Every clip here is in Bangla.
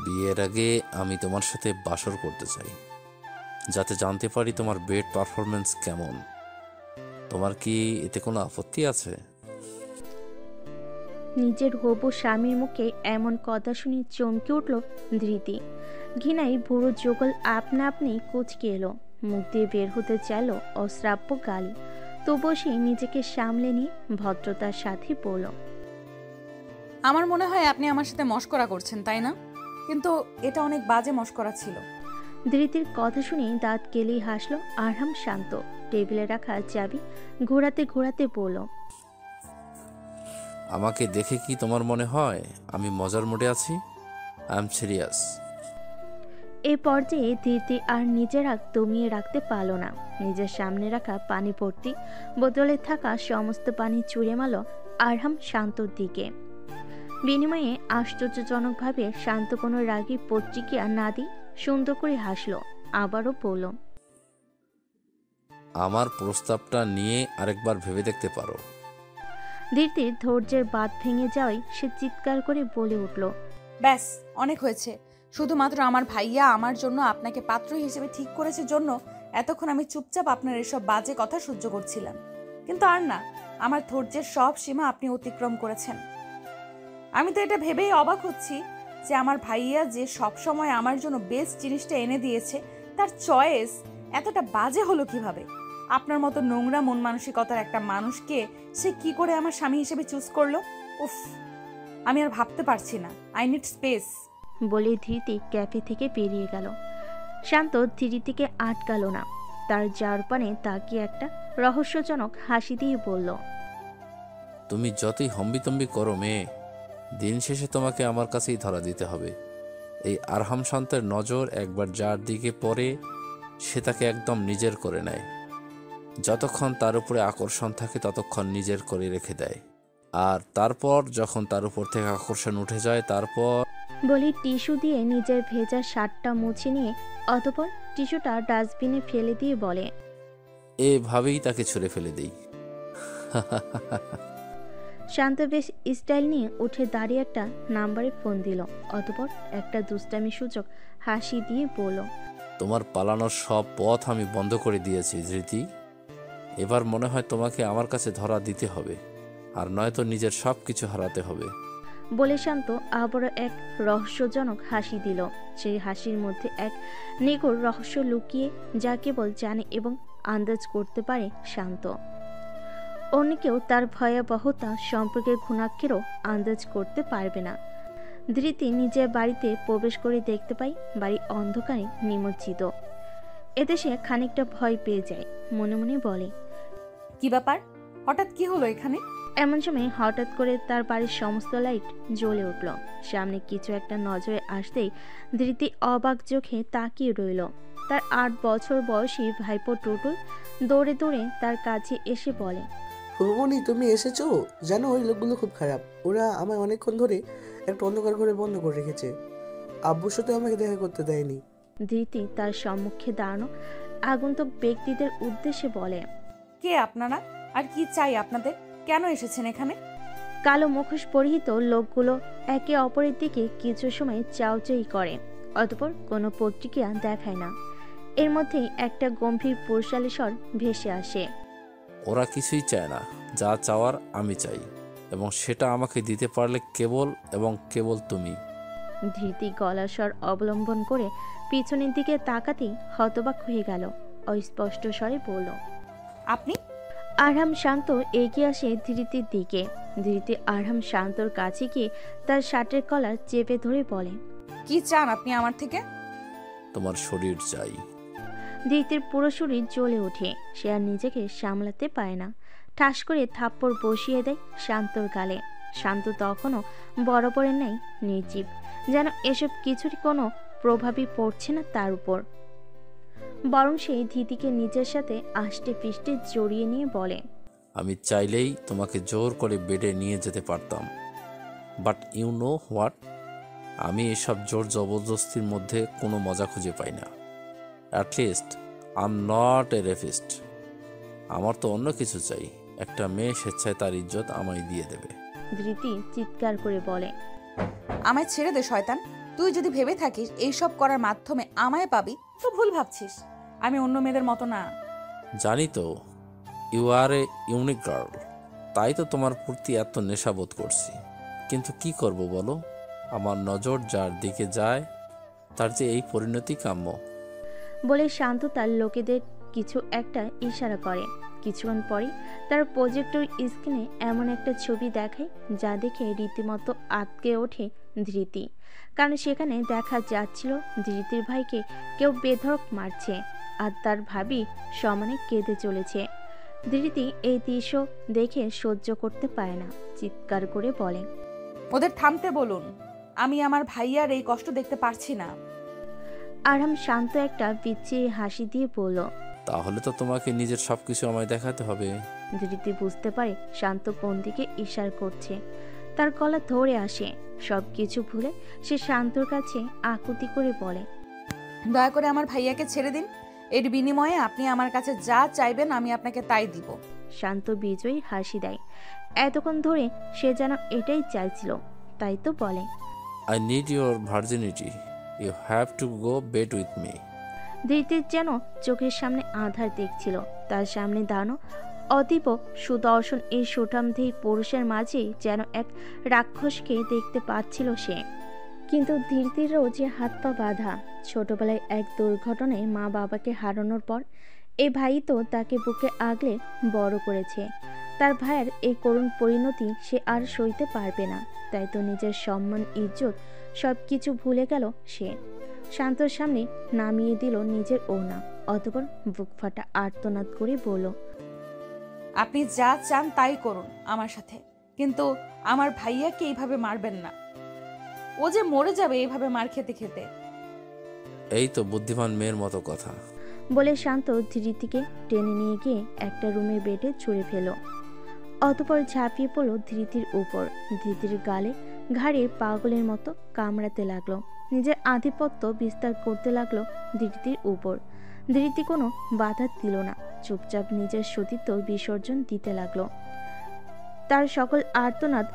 বিয়ের আগে আমি তোমার সাথে বাসর করতে চাই, যাতে জানতে পারি তোমার বেড পারফরম্যান্স কেমন। তোমার কি এতে কোনো আপত্তি আছে? নিজের হবু স্বামীর মুখে এমন কথা শুনে চমকে উঠল ধৃতি। ঘৃণায় বুড়ো যুগল আপনা আপনি কুঁচকে এলো, মুখ দিয়ে বের হতে চাইল অশ্রাব্য গালি। তবুও সে নিজেকে সামলে নিয়ে ভদ্রতার সাথে বলল, আমার মনে হয় আপনি আমার সাথে মশকরা করছেন, তাই না? কিন্তু এটা অনেক বাজে মশকরা ছিল। ধৃতির কথা শুনে দাঁত কেলেই হাসলো আরহাম শান্ত। টেবিলে রাখা চাবি ঘোরাতে ঘোরাতে বলল, আমাকে দেখে কি তোমার মনে হয় আমি মজার মুডে আছি? I am serious. এই পর্যায়ে ধৃতি আর নিজের রাগ দমিয়ে রাখতে পারল না। নিজের সামনে রাখা পানি ভর্তি বোতলে থাকা সমস্ত পানি ছুঁড়ে মারল আরহাম শান্তর দিকে। বিনিময়ে আশ্চর্যজনকভাবে শান্ত কোনো রাগী প্রতিক্রিয়া না দিয়ে সুন্দর করে হাসলো। আবারও বলল, আমার প্রস্তাবটা নিয়ে আরেকবার ভেবে দেখতে পারো। ধৃতির ধৈর্যের বাঁধ ভেঙে যাওয়ায় সে চিৎকার করে বলে উঠল, ব্যাস, অনেক হয়েছে। শুধুমাত্র আমার ভাইয়া আমার জন্য আপনাকে পাত্র হিসেবে ঠিক করেছে জন্য এতক্ষণ আমি চুপচাপ আপনার এসব বাজে কথা সহ্য করছিলাম। কিন্তু আর না, আমার ধৈর্যের সব সীমা আপনি অতিক্রম করেছেন। আমি তো এটা ভেবেই অবাক হচ্ছি যে আমার ভাইয়া যে সব সময় আমার জন্য বেস্ট জিনিসটা এনে দিয়েছে, তার চয়েস এতটা বাজে হলো কিভাবে? আপনার মতো নোংরা মন মানসিকতার একটা মানুষকে সে কি করে আমার স্বামী হিসেবে চুজ করলো? উফ, আমি আর ভাবতে পারছি না। I need space. বলে ধৃতি ক্যাফে থেকে বেরিয়ে গেল। শান্ত ধৃতিকে আটকাল না, তার যার পানে তাকিয়ে একটা রহস্যজনক হাসি দিয়ে বলল, তুমি যতই হম্বিতম্বি করো মেয়ে, দিন শেষে তোমাকে আমার কাছেই ধরা দিতে হবে। এই আরহাম শান্তের নজর একবার যার দিকে পড়ে সে তাকে একদম নিজের করে নেয়। যতক্ষণ তার উপরে আকর্ষণ থাকে ততক্ষণ নিজের করে রেখে দেয়, আর তারপর যখন তার উপর থেকে আকর্ষণ উঠে যায় তারপর। বলে টিস্যু দিয়ে নিজের ভেজা শার্টটা মুছে নিয়ে অতঃপর টিস্যুটা ডাস্টবিনে ফেলে দিয়ে বলে, এভাবেই তাকে ছুঁড়ে ফেলে দিই। শান্ত বেশ স্টাইল নিয়ে উঠে দাঁড়িয়ে একটা নাম্বারে ফোন দিল। অতঃপর একটা দুষ্টামি সূচক হাসি দিয়ে বলল, তোমার পালানোর সব পথ আমি বন্ধ করে দিয়েছি ধৃতি। এবার মনে হয় তোমাকে আমার কাছে ধরা দিতে হবে, আর নয়তো নিজের সব কিছু হারাতে হবে। বলে শান্ত আবারও এক রহস্যজনক হাসি দিল। সেই হাসির মধ্যে এক নিগূঢ় রহস্য লুকিয়ে, যা কেবল জানে এবং আন্দাজ করতে পারে শান্ত। অন্য কেউ তার ভয়াবহতা সম্পর্কে ঘুণাক্ষেরও আন্দাজ করতে পারবে না। ধৃতি নিজের বাড়িতে প্রবেশ করে দেখতে পাই বাড়ি অন্ধকারে নিমজ্জিত। এতে সে খানিকটা ভয় পেয়ে যায়, মনে মনে বলে, কি ব্যাপার? হঠাৎ কি হলো এখানে? এমন সময় হঠাৎ করে তার বাড়ির সমস্ত লাইট জ্বলে উঠল। সামনে কিছু একটা নজরে আসতেই ধৃতি অবাক চোখে তাকিয়ে রইল। তার 8 বছর বয়সী ভাইপো টুটুল দৌড়ে দৌড়ে তার কাছে এসে বলে, হুমনি তুমি এসেছো? জানো ওই লোকগুলো খুব খারাপ। ওরা আমায় অনেকক্ষণ ধরে একটা অন্ধকার ঘরে বন্ধ করে রেখেছে। আব্বুর সাথে আমাকে দেখা করতে দেয়নি। ধৃতি তার সম্মুখে দাঁড়ানো আগন্তুক ব্যক্তিদের উদ্দেশ্যে বলে, কে আপনারা আর কি চাই আপনাদের? কেন এসেছেন এখানে? কালো মুখোশ পরিহিত লোকগুলো একে অপরের দিকে কিছু সময় চাউচাই করে, অতঃপর কোনো প্রতিক্রিয়া দেখায় না। এর মধ্যেই একটা গম্ভীর পুরুষালী স্বর ভেসে আসে, ওরা কিছুই চায় না, যা চাওয়ার আমি চাই, এবং সেটা আমাকে দিতে পারলে কেবল এবং কেবল তুমি। ধৃতি গলার স্বর অবলম্বন করে পিছনের দিকে তাকাতেই হতবাক হয়ে গেল। অস্পষ্ট স্বরে বলল, আপনি? আরহাম শান্ত এগিয়ে আসে ধৃতির দিকে। ধৃতি আরহাম শান্তর কাছে গিয়ে তার শার্টের কলার চেপে ধরে বলে, কি চান আপনি আমার থেকে? তোমার শরীর চাই। ধৃতির পুরো শরীর জ্বলে ওঠে। সে আর নিজেকে সামলাতে পারে না, ঠাস করে থাপ্পড় বসিয়ে দেয় শান্তর গালে। শান্ত তখনও বরাবরের ন্যায় নির্জীব, যেন এসব কিছুর কোনো প্রভাবই পড়ছে না তার উপর। বরং সেই ধৃতিকে নিজের সাথে আষ্টে পৃষ্ঠে জড়িয়ে নিয়ে বলে, আমি চাইলেই তোমাকে জোর করে বেডে নিয়ে যেতে পারতাম, বাট ইউ নো হোয়াট, আমি এসব জোর জবরদস্তির মধ্যে কোনো মজা খুঁজে পাই না। At least I am not a rapist. আমার তো অন্য কিছু চাই, একটা মেয়ে স্বেচ্ছায় তার ইজ্জত আমায় দিয়ে দেবে। ধৃতি চিৎকার করে বলে, আমায় ছেড়ে দে শয়তান। তুই যদি ভেবে থাকিস এইসব করার মাধ্যমে আমায় পাবি তো ভুল ভাবছিস। আমি অন্য মেয়েদের মতো না। জানি তো, you are a unique girl, তাই তো তোমার প্রতি এত নেশাবোধ করছি। কিন্তু কি করব বলো, আমার নজর যার দিকে যায় তার যে এই পরিণতি কাম্য। বলে শান্ত তার লোকেদের কিছু একটা ইশারা করে। কিছুক্ষণ পরে তার প্রজেক্টর স্ক্রিনে এমন একটা ছবি দেখায় যা দেখে রীতিমতো আটকে ওঠে ধৃতি। কারণ সেখানে দেখা যাচ্ছিল ধৃতির ভাইকে কেউ বেধড়ক মারছে আর তার ভাবি সমানে কেঁদে চলেছে। ধৃতি এই দৃশ্য দেখে সহ্য করতে পারে না, চিৎকার করে বলে, ওদের থামতে বলুন, আমি আমার ভাইয়ার এই কষ্ট দেখতে পারছি না। আরহাম শান্ত একটা বিচ্ছিরি হাসি দিয়ে বলল, তাহলে তো তোমাকে নিজের সবকিছু আমায় দেখাতে হবে। ধৃতি বুঝতে পারে শান্ত কোন দিকে ইশারা করছে। তার গলা ধরে আসে। সবকিছু ভুলে সে শান্তর কাছে আকুতি করে বলে, দয়া করে আমার ভাইয়াকে ছেড়ে দিন। এর বিনিময়ে আপনি আমার কাছে যা চাইবেন আমি আপনাকে তাই দিব। শান্ত বিজয়ী হাসি দেয়। এতক্ষণ ধরে সে যেন এটাই চাইছিল, তাই তো বলে, I need your virginity, you have to go bed with me. ধৃতির যেন চোখের সামনে আধার দেখছিল। তার সামনে দাঁড়ানো অতীব সুদর্শন এই সুঠামদেহী পুরুষের মাঝেই যেন এক রাক্ষসকে দেখতে পাচ্ছিল সে। কিন্তু ধীরতিরও যে হাত পা বাঁধা। ছোটবেলায় এক দুর্ঘটনায় মা বাবাকে হারানোর পর এই ভাই তো তাকে বুকে আগলে বড় করেছে। তার ভাইয়ের এই করুণ পরিণতি সে আর সইতে পারবে না। তাই তো নিজের সম্মান ইজ্জত সব কিছু ভুলে গেল সে। শান্তর সামনে নামিয়ে দিল নিজের ওড়না, অতঃপর বুক ফাটা আর্তনাদ করে বলল, আপনি যা চান তাই করুন আমার সাথে, কিন্তু আমার ভাইয়াকে এইভাবে মারবেন না। ও যে মরে যাবে এইভাবে মার খেতে খেতে। এই তো বুদ্ধিমান মেয়ের মতো কথা। বলে শান্ত ধৃতিকে টেনে নিয়ে গিয়ে একটা রুমের বেডে ছুঁড়ে ফেল। অতঃপর ঝাঁপিয়ে পড়ল ধৃতির উপর। ধৃতির গালে ঘাড়ে পাগলের মতো কামড়াতে লাগলো, নিজের আধিপত্য বিস্তার করতে লাগলো ধৃতির উপর। ধৃতি কোনো বাধা দিল না, চুপচাপ নিজের সতীত্ব বিসর্জন দিতে লাগলো। তার সকল আর্তনাদ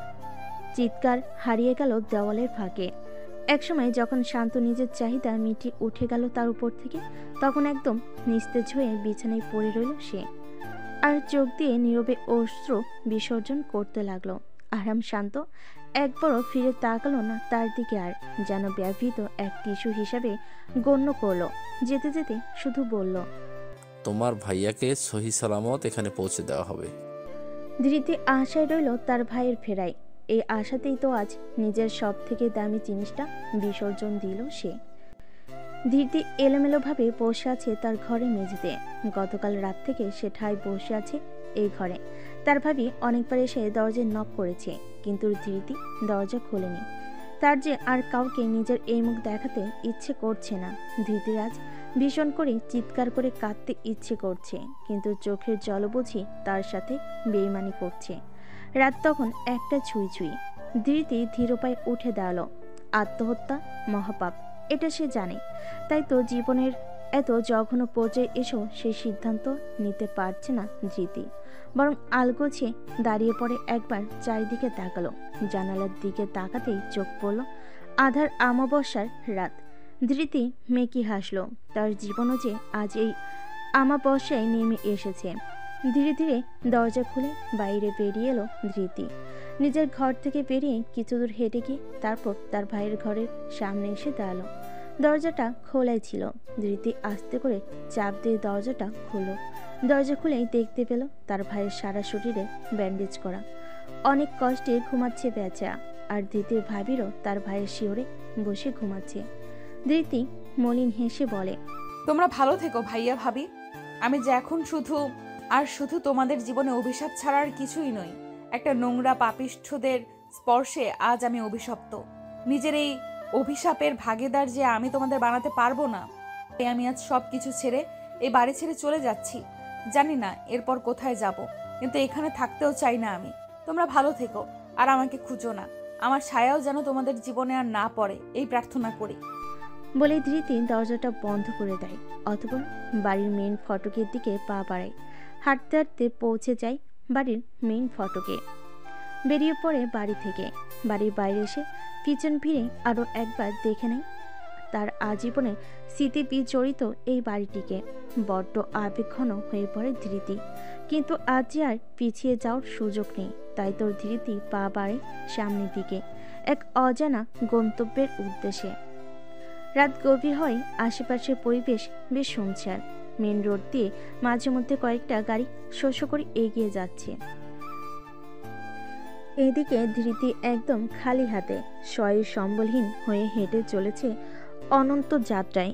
চিৎকার হারিয়ে গেল দেওয়ালের ফাঁকে। একসময় যখন শান্ত নিজের চাহিদা মিটিয়ে উঠে গেল তার উপর থেকে, তখন একদম নিস্তেজ হয়ে বিছানায় পড়ে রইল সে, আর চোখ দিয়ে নীরবে অশ্র বিসর্জন করতে লাগলো। আরাম শান্ত একবারও ফিরে তাকালো না তার দিকে, আর যেন ব্যবহৃত এক টিস্যু হিসাবে গণ্য করলো। যেতে যেতে শুধু বলল, তোমার ভাইয়াকে সহি সালামত এখানে পৌঁছে দেওয়া হবে। ধৃতি আশায় রইল তার ভাইয়ের ফেরায়। এই আশাতেই তো আজ নিজের সব থেকে দামি জিনিসটা বিসর্জন দিল সে। ধৃতি এলোমেলোভাবে বসে আছে তার ঘরে মেঝেতে। গতকাল রাত থেকে সে ঠায় বসে আছে এই ঘরে। তার ভাবি অনেকবার এসে দরজায় নক করেছে, কিন্তু ধৃতি দরজা খোলেনি। তার যে আর কাউকে নিজের এই মুখ দেখাতে ইচ্ছে করছে না। ধৃতির আজ ভীষণ করে চিৎকার করে কাঁদতে ইচ্ছে করছে, কিন্তু চোখের জল বুঝি তার সাথে বেইমানি করছে। রাত তখন একটা ছুঁই ছুঁই। ধৃতি ধীর পায়ে উঠে দাঁড়ালো। আত্মহত্যা মহাপাপ, এটা সে জানে। তাই তো জীবনের এত জঘন্য পর্যায়ে এসেও সে সিদ্ধান্ত নিতে পারছে না ধৃতি, বরং আলগোছে দাঁড়িয়ে পড়ে একবার চারিদিকে তাকালো। জানালার দিকে তাকাতেই চোখ পড়ল আধার আমাবস্যার রাত। ধৃতি মেকি হাসলো। তার জীবনও যে আজ এই আমাবস্যায় নেমে এসেছে। ধীরে ধীরে দরজা খুলে বাইরে বেরিয়ে এলো ধৃতি। নিজের ঘর থেকে বেরিয়ে কিছু দূর হেঁটে গিয়ে তারপর তার ভাইয়ের ঘরের সামনে এসে দাঁড়ালো। দরজাটা খোলাই ছিল। ধৃতি আস্তে করে চাপ দিয়ে দরজাটা খুলল। দরজা খুলেই দেখতে পেল তার ভাইয়ের সারা শরীরে ব্যান্ডেজ করা। অনেক কষ্টে ঘুমাচ্ছে বেচা, আর ধৃতির ভাবিরও তার ভাইয়ের শিওরে বসে ঘুমাচ্ছে। ধৃতি মলিন হেসে বলে, তোমরা ভালো থেকো ভাইয়া ভাবি। আমি যে এখন শুধু তোমাদের জীবনে অভিশাপ ছাড়া আর কিছুই নই। একটা নোংরা পাপিষ্ঠদের স্পর্শে আজ আমি অভিশপ্ত। নিজের এই অভিশাপের ভাগীদার যে আমি তোমাদের বানাতে পারবো না, তাই আমি আজ সব কিছু ছেড়ে এই বাড়ি ছেড়ে চলে যাচ্ছি। জানি না এরপর কোথায় যাব, কিন্তু এখানে থাকতেও চাই না আমি। তোমরা ভালো থেকো আর আমাকে খুঁজো না। আমার ছায়াও যেন তোমাদের জীবনে আর না পড়ে, এই প্রার্থনা করি। বলে ধৃতি দরজাটা বন্ধ করে দেয়। অতঃপর বাড়ির মেইন ফটকের দিকে পা বাড়ায়। হাঁটতে হাঁটতে পৌঁছে যায় বাড়ির মেইন ফটকে। বেরিয়ে পড়ে বাড়ি থেকে। বাড়ির বাইরে এসে পিছন ফিরে আরও একবার দেখে নেয় তার আজীবনের স্মৃতি বিজড়িত এই বাড়িটিকে। বড্ড আবেগঘন হয়ে পড়ে ধৃতি, কিন্তু আজ যে আর পিছিয়ে যাওয়ার সুযোগ নেই। তাই তোর ধৃতি পা বাড়ে সামনের দিকে, এক অজানা গন্তব্যের উদ্দেশ্যে। রাত গভীর হয়, আশেপাশের পরিবেশ বেশ শুনছান। মেন রোড দিয়ে মাঝে মধ্যে কয়েকটা গাড়ি শোষ করে এগিয়ে যাচ্ছে। এদিকে ধৃতি একদম খালি হাতে শয়ের সম্বলহীন হয়ে হেঁটে চলেছে অনন্ত যাত্রায়।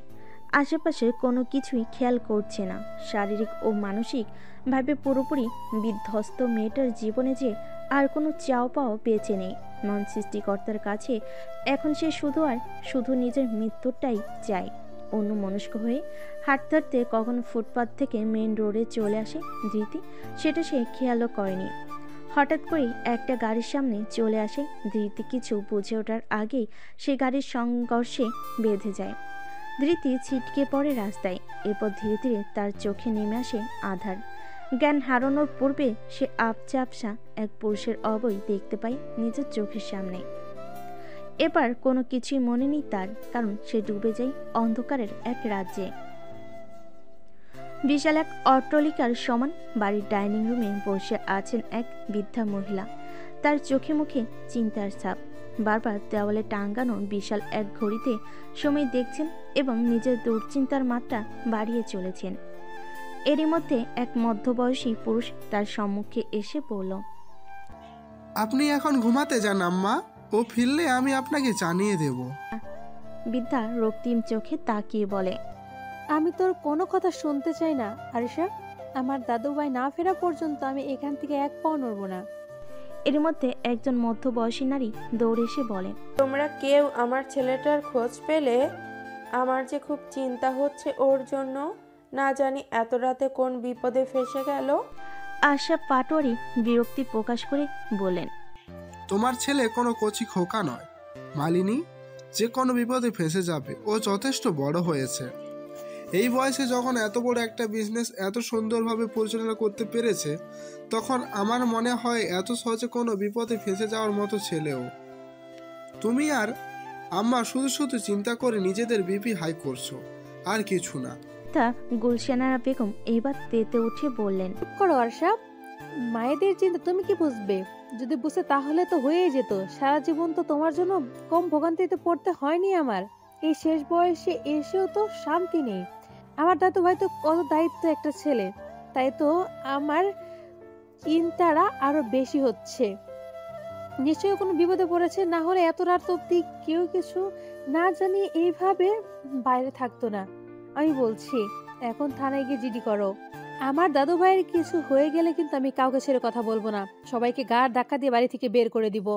আশেপাশে কোনো কিছুই খেয়াল করছে না। শারীরিক ও মানসিকভাবে পুরোপুরি বিধ্বস্ত মেয়েটার জীবনে যে আর কোনো চাও পাও বেঁচে নেই। মন সৃষ্টিকর্তার কাছে এখন সে শুধু নিজের মৃত্যুটাই চায়। অন্যমনস্ক হয়ে হাঁটতে হাঁটতে কখন ফুটপাত থেকে মেন রোডে চলে আসে ধৃতি, সেটা সে খেয়ালও করেনি। হঠাৎ করেই একটা গাড়ির সামনে চলে আসে। ধৃতি কিছু বুঝে ওঠার আগেই সে গাড়ির সংঘর্ষে বেঁধে যায়। ধৃতি ছিটকে পড়ে রাস্তায়। এরপর ধীরে ধীরে তার চোখে নেমে আসে আধার। জ্ঞান হারানোর পূর্বে সে আবছা এক পুরুষের অবয় দেখতে পায় নিজের চোখের সামনে। এবার কোনো কিছুই মনে নেই তার, কারণ সে ডুবে যায় অন্ধকারের এক রাজ্যে। বিশাল এক অট্টালিকার সমান বাড়ির ডাইনিং রুমে বসে আছেন এক বৃদ্ধা মহিলা। তার চোখে মুখে চিন্তার ছাপ। বারবার দেওয়ালে টাঙ্গানো বিশাল এক ঘড়িতে সময় দেখছেন এবং নিজের দুশ্চিন্তার মাত্রা বাড়িয়ে চলেছেন। এরই মধ্যে এক মধ্যবয়সী পুরুষ তার সম্মুখে এসে বলল, আপনি এখন ঘুমাতে যান আম্মা, ও ফিরলে আমি আপনাকে জানিয়ে দেব। বৃদ্ধা রক্তিম চোখে তাকিয়ে বলে, আমি তোর কোনো কথা শুনতে চাই না আরিশা। আমার দাদুভাই না ফেরা পর্যন্ত আমি এখান থেকে এক পাও নড়ব না। এর মধ্যে একজন মধ্যবয়সী নারী দৌড়ে এসে বলে, তোমরা কেউ আমার ছেলেটার খোঁজ পেলে? আমার যে খুব চিন্তা হচ্ছে ওর জন্য। না জানি এত রাতে কোন বিপদে ফেসে গেল। আশা পাটোয়ারি বিরক্তি প্রকাশ করে বলেন, তোমার ছেলে কোনো কচি খোকা নয় মালিনী, যে কোনো বিপদে ফেঁসে যাবে। ও যথেষ্ট বড় হয়েছে। এই বয়সে যখন এত বড় একটা বিজনেস এত সুন্দরভাবে পরিচালনা করতে পেরেছে, তখন আমার মনে হয় এত সহজে কোনো বিপদে ফেঁসে যাওয়ার মতো ছেলেও। তুমি আর আম্মা শুধু শুধু চিন্তা করে নিজেদের বিপি হাই করছো, আর কিছু না। তা গুলশানারা বেগম এবার তেতে উঠে বললেন, চুপ করো আরশা, মায়েদের চিন্তা তুমি কি বুঝবে? যদি বুঝতে তাহলে তো হয়েই যেত। সারা জীবন তো তোমার জন্য কম ভোগান্তিতে পড়তে হয়নি আমার। এই শেষ বয়সে এসেও তো শান্তি নেই। আমার দাদু ভাই তো কত দায়িত্ব একটা ছেলে, তাই তো আমার চিন্তাটা আরো বেশি হচ্ছে। নিশ্চয়ই কোনো বিপদে পড়েছে, না হলে এত রাত অব্দি কেউ কিছু না জানিয়ে এইভাবে বাইরে থাকতো না। আমি বলছি এখন থানায় গিয়ে জিডি করো। আমার দাদু ভাইয়ের কিছু হয়ে গেলে কিন্তু আমি কাউকে ছেড়ে কথা বলবো না। সবাইকে গাড় ধাক্কা দিয়ে বাড়ি থেকে বের করে দিব।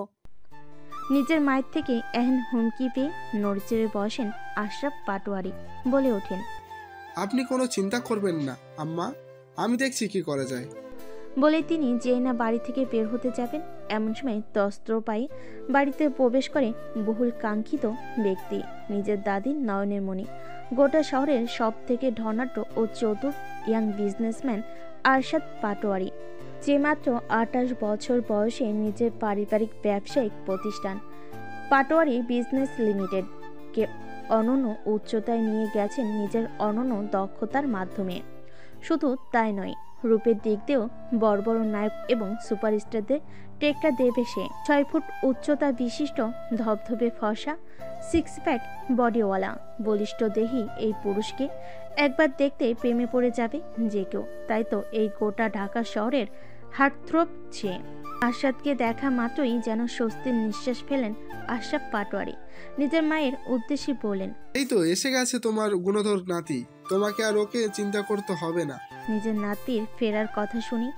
নিজের মায়ের থেকে এহেন হুমকি পেয়ে নড়চড়ে বসেন আশরাফ পাটোয়ারি। বলে ওঠেন, আপনি কোনো চিন্তা করবেন না আম্মা, আমি দেখছি কি করা যায়। বলে তিনি যেই না বাড়ি থেকে বের হতে যাবেন, এমন সময় তস্ত্র পায়ে বাড়িতে প্রবেশ করে বহুল কাঙ্ক্ষিত ব্যক্তি, নিজের দাদির নয়নের মণি, গোটা শহরের সব থেকে ধনাঢ্য ও চতুর ইয়াং বিজনেসম্যান আরশাদ পাটোয়ারি, যে মাত্র 28 বছর বয়সে নিজের পারিবারিক ব্যবসায়িক প্রতিষ্ঠান পাটোয়ারি বিজনেস লিমিটেড কে অনন্য উচ্চতায় নিয়ে গেছেন নিজের অনন্য দক্ষতার মাধ্যমে। শুধু তাই নয়, রূপের দিক দিয়েও বড় বড় নায়ক এবং সুপারস্টারদের টেক্কা দেবে সে। 6 ফুট উচ্চতা বিশিষ্ট ধবধবে ফর্সা 6 প্যাক বডিওয়ালা বলিষ্ঠ দেহি এই পুরুষকে একবার দেখতে প্রেমে পড়ে যাবে যে কেউ। তাই তো এই গোটা ঢাকা শহরের হার্টথ্রোব সে। আরশাদকে দেখা মাত্রই যেন স্বস্তির নিঃশ্বাস ফেলেন আশরাফ পাটোয়ারি। নিজের মায়ের উদ্দেশ্যে বলেন, এই তো এসে গেছে তোমার গুণধর নাতি, তোমাকে আর ওকে চিন্তা করতে হবে না। নিজের নাতির ফেরার কথা শুনি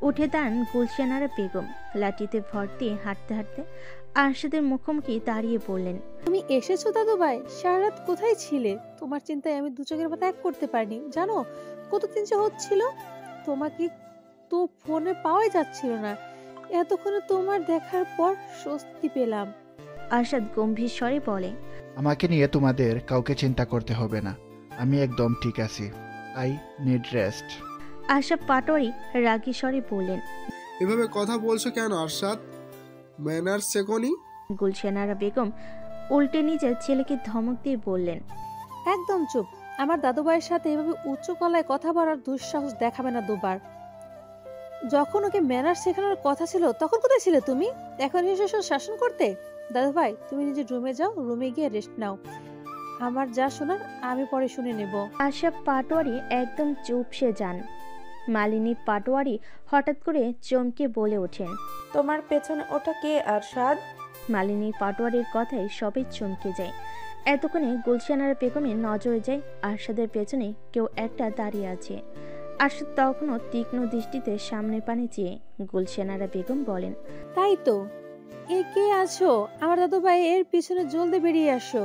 উঠে দাঁড়ান গুলশানারা বেগম। লাঠিতে ভর দিয়ে হাঁটতে হাঁটতে আরশাদের মুখোমুখি দাঁড়িয়ে বললেন, তুমি এসেছো দাদু ভাই? সারা রাত কোথায় ছিলে? তোমার চিন্তায় আমি দু চোখের পাতা এক করতে পারিনি। জানো কত চিন্তা হচ্ছিল? তোমাকে তো ফোনে পাওয়াই যাচ্ছিল না। এতক্ষণে তোমার দেখার পর স্বস্তি পেলাম। আরশাদ গম্ভীর স্বরে বলে, আমাকে নিয়ে তোমাদের কাউকে চিন্তা করতে হবে না, আমি একদম ঠিক আছি। I need rest. Ashraf Patwari রাগী স্বরে বললেন, এভাবে কথা বলছো কেন আরশাদ? ম্যানার্স শেখনি? গুলশানারা বেগম উল্টে নিজের ছেলেকে ধমক দিয়ে বললেন, একদম চুপ। আমার দাদু ভাইয়ের সাথে এভাবে উচ্চ গলায় কথা বলার দুঃসাহস দেখাবে না দুবার। যখন ওকে ম্যানার শেখানোর কথা ছিল তখন কোথায় ছিলে তুমি? এখন এসে শাসন করতে? দাদু ভাই, তুমি নিজের রুমে যাও, রুমে গিয়ে রেস্ট নাও। আমার যা শোনার আমি পরে শুনে নেব। আশরাফ পাটোয়ারি একদম চুপসে যান। মালিনী পাটোয়ারি হঠাৎ করে চমকে বলে ওঠেন, তোমার পেছনে ওটা কে আরশাদ? মালিনী পাটোয়ারির কথায় সবাই চমকে যায়। এতক্ষণে গুলশানারা বেগমের নজরে যায় আরশাদের পেছনে কেউ একটা দাঁড়িয়ে আছে। আরশাদ তখনও তীক্ষ্ণ দৃষ্টিতে সামনে পানে চেয়ে গুলশানারা বেগম বলেন, তাই তো, এ কে আছো? আমার দাদু ভাই এর পিছনে জলদি বেরিয়ে আসো।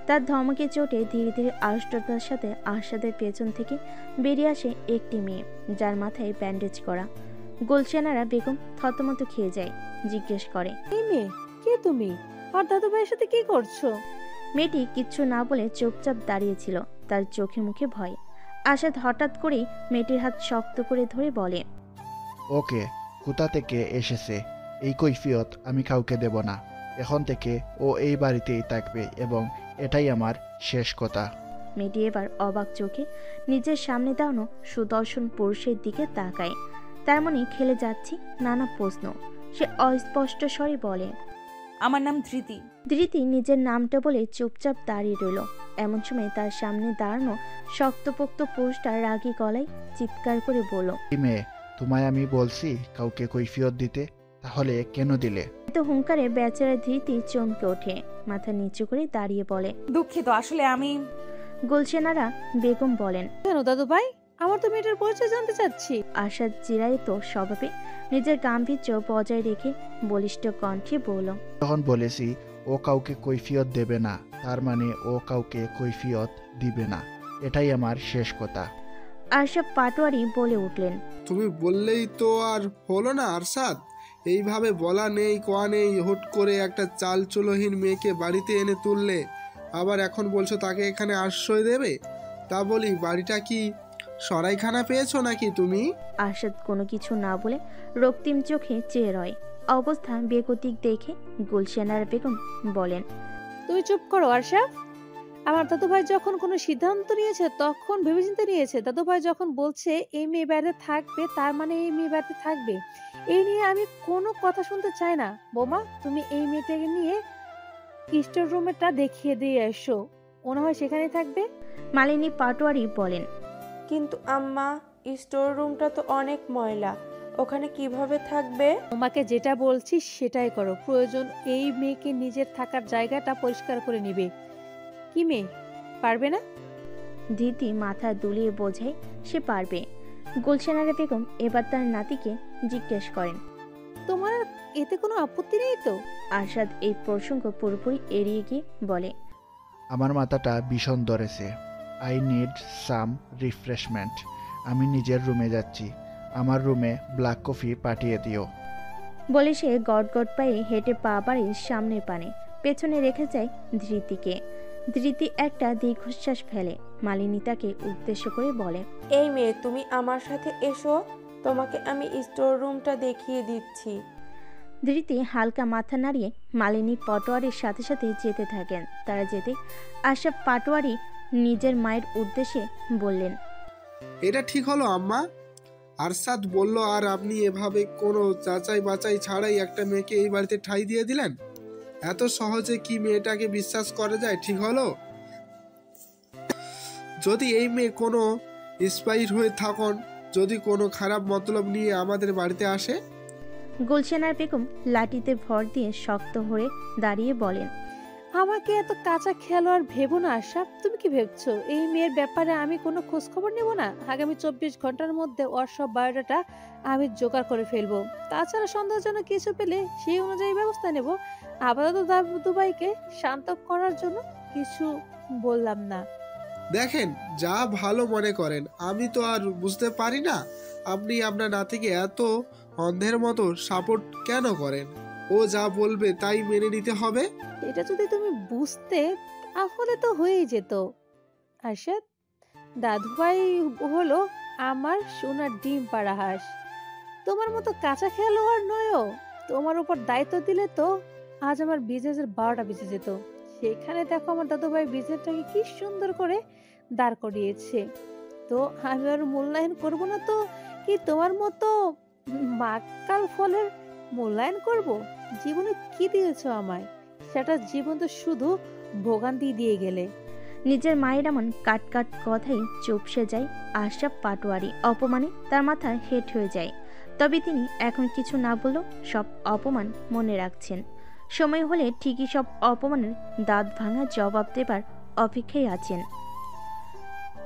তার ধমকে চোটে ধীরে ধীরে আড়ষ্টতার সাথে আরশাদের পেছন থেকে বেরিয়ে আসে একটি মেয়ে, যার মাথায় ব্যান্ডেজ করা। গুলশানারা বেগম থতমত খেয়ে যায়, জিজ্ঞেস করে, এই মেয়ে, কে তুমি? আর দাদু ভাইয়ের সাথে কি করছো? মেয়েটি কিচ্ছু না বলে চুপচাপ দাঁড়িয়েছিল, তার চোখে মুখে ভয়। আশাদ হঠাৎ করেই মেয়েটির হাত শক্ত করে ধরে বলে, ওকে, কোথা থেকে এসেছে এই কৈফিয়ত আমি কাউকে দেব না। এখন থেকে ও এই বাড়িতেই থাকবে এবং এটাই আমার শেষ কথা। মেয়েটি এবার অবাক চোখে নিজের সামনে দাঁড়ানো সুদর্শন পুরুষের দিকে তাকায়। তার মনে খেলে যাচ্ছে নানা প্রশ্ন। সে অস্পষ্ট স্বরে বলে, আমার নাম ধৃতি। ধৃতি নিজের নামটা বলে চুপচাপ দাঁড়িয়ে রইল। এমন সময় তার সামনে দাঁড়ানো শক্তপোক্ত পুরুষটা রাগী গলায় চিৎকার করে বলল, এই মেয়ে, তোমায় আমি বলছি কাউকে কৈফিয়ত দিতে, তাহলে কেন দিলে? এত হুঙ্কারে বেচারা ধৃতি চমকে ওঠে, মাথা নিচু করে দাঁড়িয়ে বলে। দুঃখিত, আসলে আমি। গুলশানারা বেগম বলেন, কেন দাদু ভাই? আমার তো মেয়েটার পরিচয় জানতে চাচ্ছি। আশাদ চিরায়ত স্বভাবে নিজের গাম্ভীর্য বজায় রেখে বলিষ্ঠ কণ্ঠে বলল, যখন বলেছি ও কাউকে কৈফিয়ত দেবে না, তার মানে ও কাউকে কৈফিয়ত দিবে না। এটাই আমার শেষ কথা। আশরাফ পাটোয়ারি বলে উঠলেন, তুমি বললেই তো আর হলো না আরশাদ? এইভাবে বলা নেই কোয়া নেই হুট করে একটা চালচুলোহীন মেয়েকে বাড়িতে এনে তুললে, আবার এখন বলছো তাকে এখানে আশ্রয় দেবে? তা বলি, বাড়িটা কি সরাইখানা পেয়েছো নাকি তুমি? আশাদ কোনো কিছু না বলে রক্তিম চোখে চেয়ে রয়। অবস্থা বেগতিক দেখে গুলশানার বেগম বলেন, তুমি চুপ করো আরশাদ। আমার দাদু ভাই যখন কোনো সিদ্ধান্ত নিয়েছে তখন ভেবেচিন্তে নিয়েছে। দাদু ভাই যখন বলছে এই মেয়ে বাড়িতে থাকবে, তার মানে এই মেয়ে বাড়িতে থাকবে। এই নিয়ে আমি কোনো কথা শুনতে চাই না। বোমা, তুমি এই মেয়েটাকে নিয়ে স্টোর রুমটা দেখিয়ে দিয়ে এসো, মনে হয় সেখানেই থাকবে। মালিনী পাটোয়ারি বলেন, কিন্তু আম্মা, স্টোর রুমটা তো অনেক ময়লা, ওখানে কিভাবে থাকবে? তোমাকে যেটা বলছি সেটাই করো। প্রয়োজন এই মেয়েকে নিজের থাকার জায়গাটা পরিষ্কার করে নিবে। কি মেয়ে, পারবে না? ধৃতি মাথা দুলিয়ে বোঝায় সে পারবে। গুলশানারা বেগম এবার তার নাতিকে জিজ্ঞেস করেন, তোমার আর এতে কোনো আপত্তি নেই তো? আরশাদ এই প্রসঙ্গ পুরোপুরি এড়িয়ে গিয়ে বলে, আমার মাথাটা ভীষণ ধরেছে। I need some refreshment. আমি নিজের রুমে যাচ্ছি। আমার রুমে ব্ল্যাক কফি পাঠিয়ে দিও। বলে সে গটগট পায়ে হেঁটে পা বাড়িয়ে সামনের পানে পেছনে রেখে যায় ধৃতিকে। ধৃতি একটা দীর্ঘশ্বাস ফেলে। মালিনী তাকে উদ্দেশ্য করে বলে, এই মেয়ে, তুমি আমার সাথে এসো, তোমাকে আমি স্টোর রুমটা দেখিয়ে দিচ্ছি। ধৃতি হালকা মাথা নাড়িয়ে মালিনী পাটোয়ারির সাথে সাথে যেতে থাকেন। তারা যেতে আশরাফ পাটোয়ারি নিজের মায়ের উদ্দেশ্যে বললেন, এটা ঠিক হলো আম্মা? আরশাদ বলল আর আপনি এভাবে কোনো যাচাই বাছাই ছাড়াই একটা মেয়েকে এই বাড়িতে ঠাঁই দিয়ে দিলেন? এত সহজে কি মেয়েটাকে বিশ্বাস করা যায়? ঠিক হলো? যদি এই মেয়ে কোনো স্পাইর হয়ে থাকুন, যদি কোনো খারাপ মতলব নিয়ে আমাদের বাড়িতে আসে? গুলশানার বেগম লাঠিতে ভর দিয়ে শক্ত হয়ে দাঁড়িয়ে বলেন, আমাকে এত কাঁচা খেলোয়াড় ভেবো না আশরাফ। তুমি কি ভেবছো এই মেয়ের ব্যাপারে আমি কোনো খোঁজ খবর নেব না? আগামী 24 ঘন্টার মধ্যে ওর সব বায়োডাটা আমি জোগাড় করে ফেলবো। তাছাড়া সন্দেহজনক কিছু পেলে সেই অনুযায়ী ব্যবস্থা নেব। আপাতত দুবাইকে শান্ত করার জন্য কিছু বললাম না। দেখেন, যা ভালো মনে করেন। আমি তো আর বুঝতে পারি না আপনি আপনার নাতিকে এত অন্ধের মতো সাপোর্ট কেন করেন। ও যা বলবে তাই মেনে নিতে হবে। এটা যদি তুমি বুঝতে, তাহলে তো হয়েই যেত আরশাদ। দাদুভাই হলো আমার সোনার ডিম পাড়া হাঁস। তোমার মতো কাঁচা খেলোয়াড় নয়ও। তোমার উপর দায়িত্ব দিলে তো আজ আমার বিজনেসের 12টা বেজে যেত। সেখানে দেখো আমার দাদু ভাই বিজনেসটাকে কি সুন্দর করে দাঁড় করিয়েছে। তো আমি আর মূল্যায়ন করব না তো কি তোমার মতো মাকাল ফলের মূল্যায়ন করব? জীবনে কি দিয়েছো আমায়, সেটা জীবন তো শুধু ভোগান্তি দিয়ে গেলে। নিজের মায়ের এমন কাট কাট কথাই চুপসে যায় আশরাফ পাটোয়ারি। অপমানে তার মাথা হেট হয়ে যায়। তবে তিনি এখন কিছু না বললেও সব অপমান মনে রাখছেন। সময় হলে ঠিকই সব অপমানের দাঁত ভাঙা জবাব দেবার অপেক্ষায় আছেন।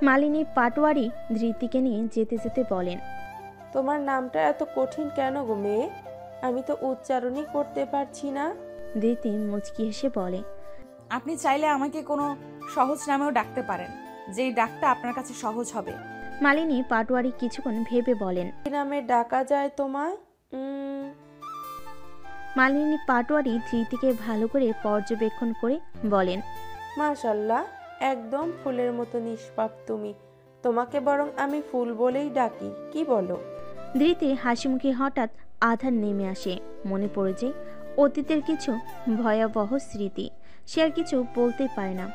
মালিনী পাটোয়ারি ধৃতিকে নিয়ে যেতে যেতে বলেন, তোমার নামটা এত কঠিন কেন গো মেয়ে? আমি তো উচ্চারণই করতে পারছি না। ধৃতি মুচকি হেসে বলে, আপনি চাইলে আমাকে কোনো সহজ নামেও ডাকতে পারেন, যেই ডাকটা আপনার কাছে সহজ হবে। মালিনী পাটোয়ারি কিছুক্ষণ ভেবে বলেন, কি নামে ডাকা যায় তোমায়? মালিনী পাটোয়ারি ধৃতিকে ভালো করে পর্যবেক্ষণ করে বলেন, মাশাল্লাহ, একদম ফুলের মতো নিষ্পাপ তুমি। তোমাকে বরং আমি ফুল বলেই ডাকি, কি বলো? ধৃতির হাসিমুখে হঠাৎ আধার নেমে আসে। মনে পড়ে যায় অতীতের কিছু ভয়াবহ স্মৃতি। সে আর কিছু বলতে পারে না।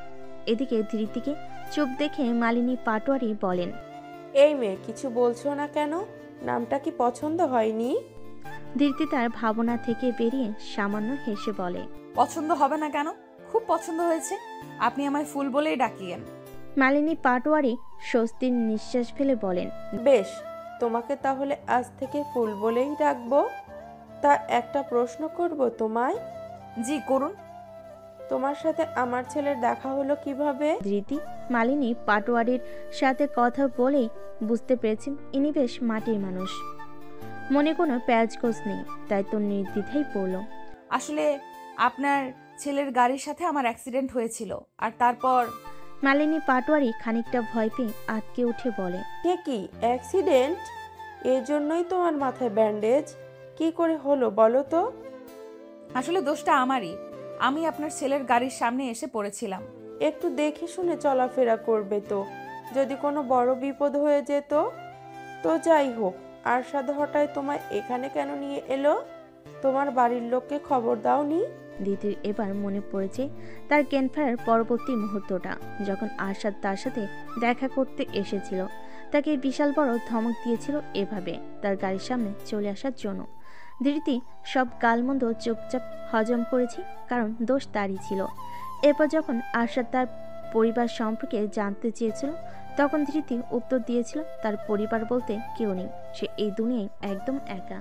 এদিকে ধৃতিকে চুপ দেখে মালিনী পাটোয়ারি বলেন, এই মেয়ে, কিছু বলছো না কেন? নামটা কি পছন্দ হয়নি? ধৃতি তার ভাবনা থেকে বেরিয়ে সামান্য হেসে বলে, পছন্দ হবে না কেন? খুব পছন্দ হয়েছে। আপনি আমায় ফুল বলেই ডাকিয়েন। মালিনী পাটোয়ারি স্বস্তির নিঃশ্বাস ফেলে বলেন, বেশ, তোমাকে তাহলে আজ থেকে ফুল বলেই ডাকবো। তা একটা প্রশ্ন করব তোমায়। জি করুন। তোমার সাথে আমার ছেলের দেখা হলো কিভাবে? ধৃতি মালিনী পাটোয়ারির সাথে কথা বলেই বুঝতে পেরেছেন ইনি বেশ মাটির মানুষ। মনে কোনো প্যাচগোছ নেই, তাই তো নির্দ্বিধায় পড়ল। আসলে আপনার ছেলের গাড়ির সাথে আমার অ্যাক্সিডেন্ট হয়েছিল, আর তারপর মালিনী পাটোয়ারি খানিকটা ভয় পেয়ে আটকে উঠে বলে, কে কি অ্যাক্সিডেন্ট? এর জন্যই তোমার মাথায় ব্যান্ডেজ? কি করে হলো বলো তো? আসলে দোষটা আমারই। আমি আপনার ছেলের গাড়ির সামনে এসে পড়েছিলাম। একটু দেখে শুনে চলাফেরা করবে তো, যদি কোনো বড় বিপদ হয়ে যেত। তো যাই হোক, আরশাদ হঠাৎ তোমায় এখানে কেন নিয়ে এলো? তোমার বাড়ির লোককে খবর দাওনি? দিদির এবার মনে পড়েছে তার জ্ঞান ফেরার পরবর্তী মুহূর্তটা, যখন আরশাদ তার সাথে দেখা করতে এসেছিল। তাকে বিশাল বড় ধমক দিয়েছিল এভাবে তার গাড়ির সামনে চলে আসার জন্য। ধৃতি সব গালমন্দ চুপচাপ হজম করেছে, কারণ দোষ তারই ছিল। এরপর যখন আরশাদ তার পরিবার সম্পর্কে জানতে চেয়েছিল, তখন ধৃতি উত্তর দিয়েছিল তার পরিবার বলতে কেউ নেই, সে এই দুনিয়ায় একদম একা।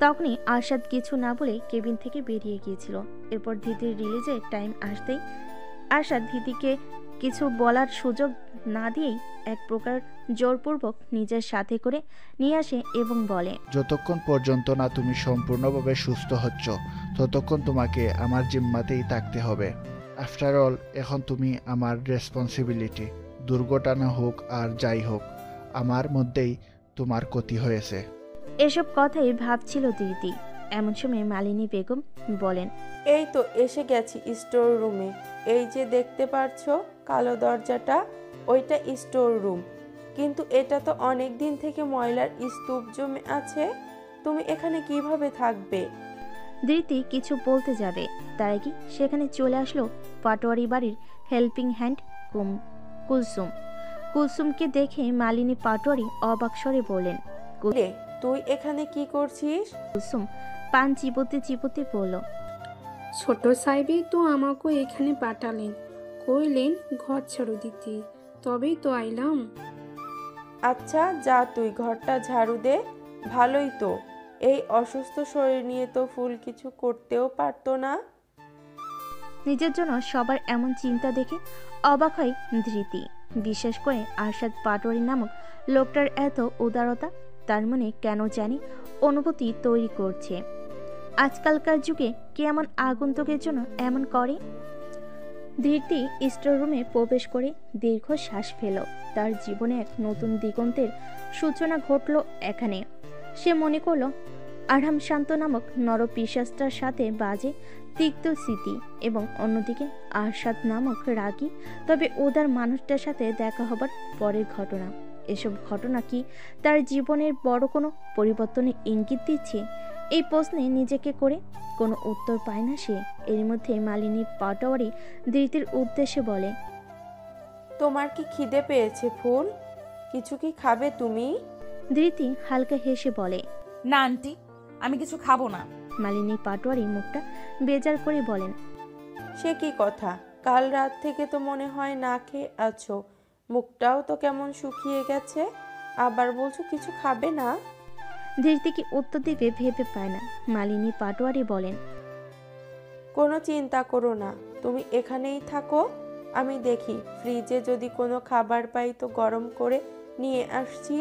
তখনই আরশাদ কিছু না বলে কেবিন থেকে বেরিয়ে গিয়েছিল। এরপর ধৃতির রিলিজের টাইম আসতেই আরশাদ ধৃতিকে কিছু বলার সুযোগ না দিয়েই এক প্রকার জোরপূর্বক নিজের সাথে করে নিয়ে আসে এবং বলে, যতক্ষণ পর্যন্ত না তুমি সম্পূর্ণভাবে সুস্থ হচ্ছ ততক্ষণ তোমাকে আমার জিম্মাতেই থাকতে হবে। আফটার অল এখন তুমি আমার রেসপন্সিবিলিটি। দুর্ঘটনা হোক আর যাই হোক, আমার মধ্যেই তোমার ক্ষতি হয়েছে। এসব কথাই ভাবছিল ধৃতি। এমন সময় মালিনী বেগম বলেন, এই তো এসে গেছি স্টোর রুমে। এই যে দেখতে পারছো কালো দরজাটা, ওইটা স্টোর রুম। কিন্তু এটা তো অনেক দিন থেকে ময়লার স্তূপ জমে আছে। তুমি এখানে কিভাবে থাকবে? ধৃতি কিছু বলতে যাবে, তার আগে সেখানে চলে আসলো পাটোয়ারি বাড়ির হেল্পিং হ্যান্ড কুলসুম। কুলসুমকে দেখে মালিনী পাটোয়ারি অবাক স্বরে বলেন, রে, তুই এখানে কি করছিস? কুলসুম পান চিবোতে চিবোতে বলল, ছোট সাহেবই তো আমাকে এখানে পাঠালেন, কইলেন ঘর ছাড়ু দিতে, তবেই তো আইলাম। আচ্ছা যা, তুই ঘরটা ঝাড়ু দে। ভালোই তো, এই অসুস্থ শরীর নিয়ে তো ফুল কিছু করতেও পারতো না। নিজের জন্য সবার এমন চিন্তা দেখে অবাক হয় ধৃতি। বিশেষ করে আরশাদ পাটোয়ারি নামক লোকটার এত উদারতা তার মনে কেন জানি অনুভূতি তৈরি করছে। আজকালকার যুগে কে এমন আগন্তুকের জন্য এমন করে? ধৃতি স্টোর রুমে প্রবেশ করে দীর্ঘ শ্বাস ফেল। তার জীবনে এক নতুন দিগন্তের সূচনা ঘটল এখানে। সে মনে করল আরহাম শান্ত নামক নরপিশাচটার সাথে বাজে তিক্ত স্মৃতি, এবং অন্যদিকে আরশাদ নামক রাগী তবে উদার মানুষটার সাথে দেখা হবার পরের ঘটনা। এসব ঘটনা কি তার জীবনের বড় কোনো পরিবর্তনের ইঙ্গিত দিচ্ছে? এই প্রশ্নে নিজেকে করে কোনো উত্তর পায় না সে। এর মধ্যে মালিনী পাটোয়ারি ধৃতির উদ্দেশ্যে বলে, তোমার কি খিদে পেয়েছে ফুল? কিছু কি খাবে তুমি? ধৃতি হালকা হেসে বলে, না আন্টি, আমি কিছু খাবো না। মালিনী পাটোয়ারি মুখটা বেজার করে বলেন, সে কি কথা? কাল রাত থেকে তো মনে হয় না খেয়ে আছো, মুখটাও তো কেমন শুকিয়ে গেছে, আবার বলছো কিছু খাবে না? ধৃতি কি উত্তর দিবে ভেবে পায় না। মালিনী পাটোয়ারি বলেন, কোনো চিন্তা করো না, তুমি এখানেই থাকো, আমি দেখি ফ্রিজে যদি কোনো খাবার পাই তো গরম করে নিয়ে আসছি।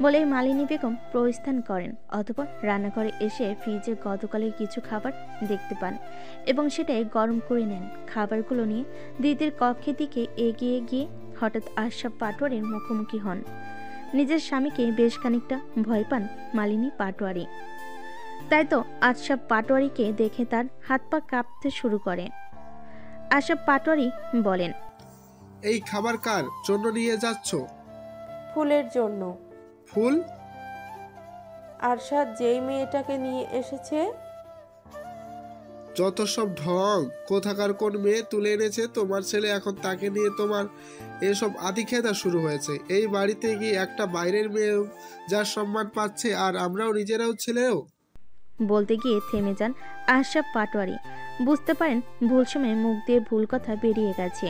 বলে মালিনী বেগম প্রস্থান করেন। অতঃপর রান্নাঘরে এসে ফ্রিজে গতকালের কিছু খাবার দেখতে পান এবং সেটাই গরম করে নেন। খাবারগুলো নিয়ে দিদির কক্ষের দিকে এগিয়ে গিয়ে হঠাৎ আশরাফ পাটোয়ারির মুখোমুখি হন। নিজের স্বামীকে বেশ খানিকটা ভয় পান মালিনী পাটোয়ারি। তাই তো আশরাফ পাটোয়ারিকে দেখে তার হাত পা কাঁপতে শুরু করে। আশরাফ পাটোয়ারি বলেন, এই খাবার কার জন্য নিয়ে যাচ্ছ? ফুলের জন্য। ফুল? আরশাদ যেই মেয়েটাকে নিয়ে এসেছে। যত সব ঢং! কোথাকার কোন মেয়ে তুলে এনেছে তোমার ছেলে, এখন তাকে নিয়ে তোমার এসব আদিক্ষেতা শুরু হয়েছে। এই বাড়িতে গিয়ে একটা বাইরের মেয়ে যার সম্মান পাচ্ছে, আর আমরাও নিজেরাও ছেলেও। বলতে গিয়ে থেমে যান আশরাফ পাটোয়ারি। বুঝতে পারেন ভুল সময়ে মুখ দিয়ে ভুল কথা বেরিয়ে গেছে।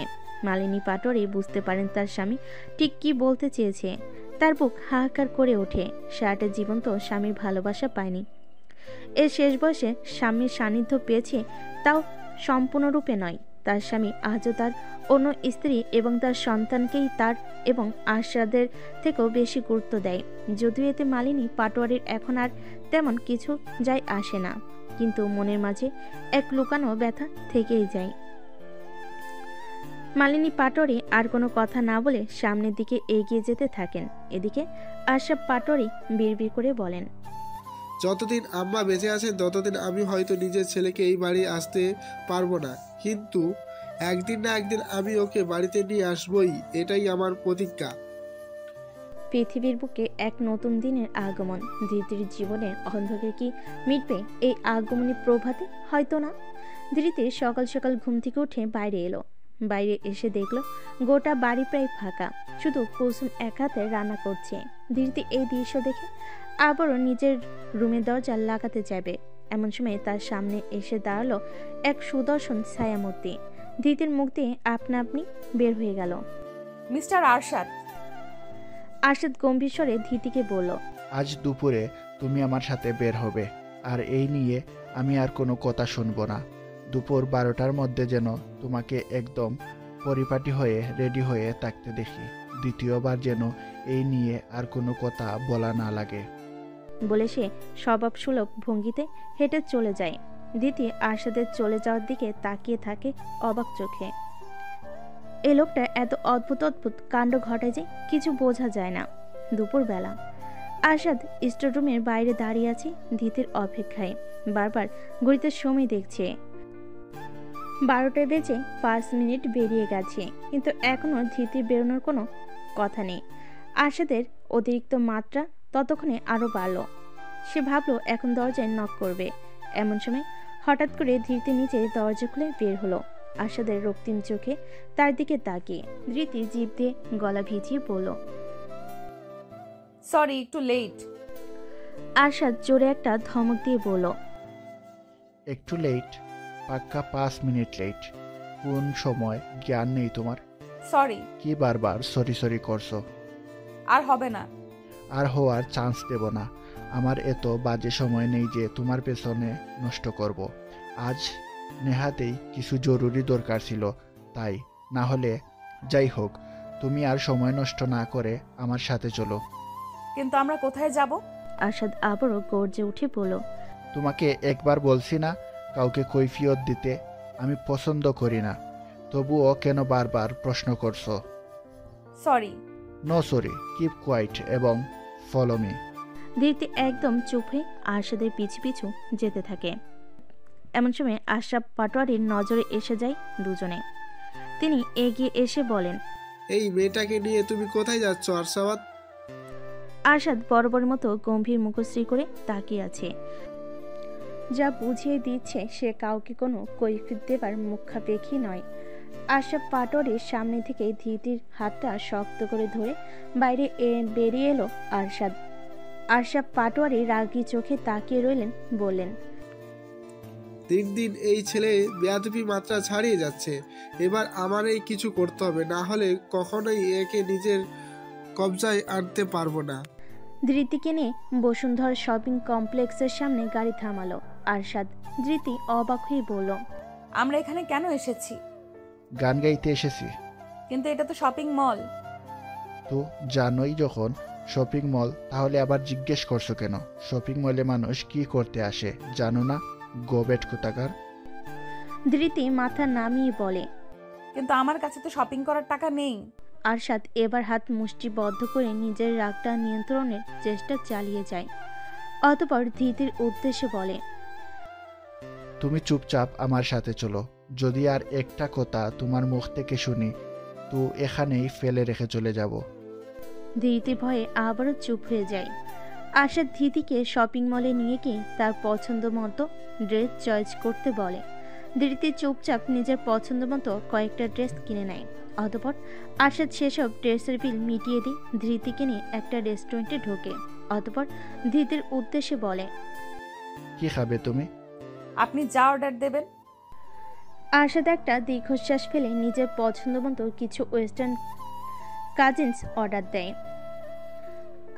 মালিনী পাটোয়ারি বুঝতে পারেন তার স্বামী ঠিক কি বলতে চেয়েছে। তার বুক হাহাকার করে ওঠে। সারাটা জীবন তো স্বামীর ভালোবাসা পায়নি, এর শেষ বয়সে স্বামীর সান্নিধ্য পেয়েছে, তাও সম্পূর্ণরূপে নয়। তার স্বামী আজও তার অন্য স্ত্রী এবং তার সন্তানকেই তার এবং আশরাদের থেকেও বেশি গুরুত্ব দেয়। যদিও এতে মালিনী পাটোয়ারির এখন আর তেমন কিছু যায় আসে না, কিন্তু মনের মাঝে এক লুকানো ব্যথা থেকেই যায়। মালিনী পাটোয়ারি আর কোনো কথা না বলে সামনের দিকে এগিয়ে যেতে থাকেন। এদিকে আশরাফ পাটোয়ারি বিড়বিড় করে বলেন, যতদিন আম্মা বেঁচে আছেন ততদিন আমি হয়তো নিজের ছেলেকে এই বাড়ি আসতে পারবো না, কিন্তু একদিন না একদিন আমি ওকে বাড়িতে নিয়ে আসবই, এটাই আমার প্রতিজ্ঞা। পৃথিবীর বুকে এক নতুন দিনের আগমন। ধৃতির জীবনের অন্ধকার কি মিটবে এই আগমনী প্রভাতে? হয়তো না। ধৃতি সকাল সকাল ঘুম থেকে উঠে বাইরে এলো। বাইরে এসে দেখলো গোটা বাড়ি প্রায় ফাঁকা, শুধু কুসুম এক হাতে রান্না করছে। ধৃতি এই দৃশ্য দেখে আবারও নিজের রুমের দরজা লাগাতে যাবে, এমন সময় তার সামনে এসে দাঁড়ালো এক সুদর্শন ছায়ামূর্তি। ধৃতির মুখ দিয়ে আপনা আপনি বের হয়ে গেল, মিস্টার আরশাদ। আরশাদ গম্ভীর স্বরে ধৃতিকে বলল, আজ দুপুরে তুমি আমার সাথে বের হবে, আর এই নিয়ে আমি আর কোনো কথা শুনবো না। দুপুর 12টার মধ্যে যেন তোমাকে একদম পরিপাটি হয়ে রেডি হয়ে থাকতে দেখি। দ্বিতীয়বার যেন এই নিয়ে আর কোনো কথা বলা না লাগে। বলে সে স্বভাব সুলভ ভঙ্গিতে হেঁটে চলে যায়। দিতি আরশাদের চলে যাওয়ার দিকে তাকিয়ে থাকে অবাক চোখে। এ লোকটা এত অদ্ভুত অদ্ভুত কাণ্ড ঘটায় যে কিছু বোঝা যায় না। দুপুরবেলা আরশাদ স্টোররুমের বাইরে দাঁড়িয়ে আছে দিতির অপেক্ষায়। বারবার ঘড়িতে সময় দেখছে। 12টা বেজে 5 মিনিট বেরিয়ে গেছে, কিন্তু এখনো ধৃতির বেরোনোর কোনো কথা নেই। আরশাদের অতিরিক্ত মাত্রা ততক্ষণে আরো বাড়ল। সে ভাবলো এখন দরজায় নক করবে। এমন সময় হঠাৎ করে ধৃতি নিচে দরজা খুলে বের হলো। আরশাদের রক্তিম চোখে তার দিকে তাকিয়ে ধৃতি জিভ দিয়ে গলা ভিজিয়ে বলল, সরি, একটু লেট। আরশাদ জোরে একটা ধমক দিয়ে বলল, একটু লেট? পাক্কা 5 মিনিট লেট। কোন সময় জ্ঞান নেই তোমার? সরি। কি বারবার সরি সরি করছো? আর হবে না। আর হওয়ার চান্স দেব না। আমার এত বাজে সময় নেই যে তোমার পেছনে নষ্ট করব। আজ নেহাতেই কিছু জরুরি দরকার ছিল, তাই। না হলে যাই হোক, তুমি আর সময় নষ্ট না করে আমার সাথে চলো। কিন্তু আমরা কোথায় যাব? আরশাদ আবারও গর্জে উঠে বলল, তোমাকে একবার বলছি না কাউকে কৈফিয়ত দিতে আমি পছন্দ করি না, তবুও কেন বারবার প্রশ্ন করছো? Sorry. No sorry, keep quiet এবং ফলো মি। ধৃতি একদম চুপ হয়ে আরশাদের পিছু পিছু যেতে থাকে। এমন সময় আশরাফ পাটোয়ারির নজরে এসে যায় দুজনে। তিনি এগিয়ে এসে বলেন, এই মেয়েটাকে নিয়ে তুমি কোথায় যাচ্ছ আরশাদ? আরশাদ বরাবর মতো গম্ভীর মুখশ্রী করে তাকিয়ে আছে। যা বুঝিয়ে দিচ্ছে সে কাউকে কোনো কৈফিয়ত দেবার মুখাপেক্ষী নয়। আশরাফ পাটোয়ারির সামনে থেকে ধীতির হাতটা শক্ত করে ধরে বাইরে বেরিয়ে এলো আরশাদ। আশরাফ পাটোয়ারি রাগী চোখে তাকিয়ে রইলেন, বললেন, দিন দিন এই ছেলে বেয়াদবি মাত্রা ছাড়িয়ে যাচ্ছে। এবার আমারই কিছু করতে হবে, না হলে কখনোই একে নিজের কবজায় আনতে পারবো না। ধৃতিকে নিয়ে বসুন্ধরা শপিং কমপ্লেক্সের সামনে গাড়ি থামালো আরশাদ। ধৃতি অবাক হয়ে বলল, আমরা এখানে কেন এসেছি? গান গাইতে এসেছি। কিন্তু এটা তো শপিং মল। তো জানোই যখন শপিং মল, তাহলে আবার জিজ্ঞেস করছো কেন? শপিং মলে মানুষ কি করতে আসে জানো না? গোবেট কোথাকার। ধৃতি মাথা নামিয়ে বলে, কিন্তু আমার কাছে তো শপিং করার টাকা নেই। আরশাদ এবার হাত মুষ্টিবদ্ধ করে নিজের রাগটা নিয়ন্ত্রণের চেষ্টা চালিয়ে যায়। অতঃপর ধৃতির উদ্দেশ্যে বলে, তুমি চুপচাপ আমার সাথে চলো। যদি আর একটা কথা তোমার মুখ থেকে শুনি তো এখানেই ফেলে রেখে চলে যাব। ধৃতি ভয়ে আবারও চুপ হয়ে যায়। আরশাদ ধৃতিকে শপিং মলে নিয়ে গিয়ে তার পছন্দ মতো ড্রেস চয়েস করতে বলে। ধৃতি চুপচাপ নিজের পছন্দ মতো কয়েকটা ড্রেস কিনে নেয়। অতঃপর আরশাদ সেসব ড্রেসের বিল মিটিয়ে দিয়ে ধৃতিকে নিয়ে একটা রেস্টুরেন্টে ঢোকে। অতঃপর ধৃতির উদ্দেশ্যে বলে, কি খাবে তুমি? আপনি যা অর্ডার দেবেন। আরশাদ একটা দীর্ঘশ্বাস ফেলে নিজের পছন্দ মতো কিছু ওয়েস্টার্ন কাজিনস অর্ডার দেয়।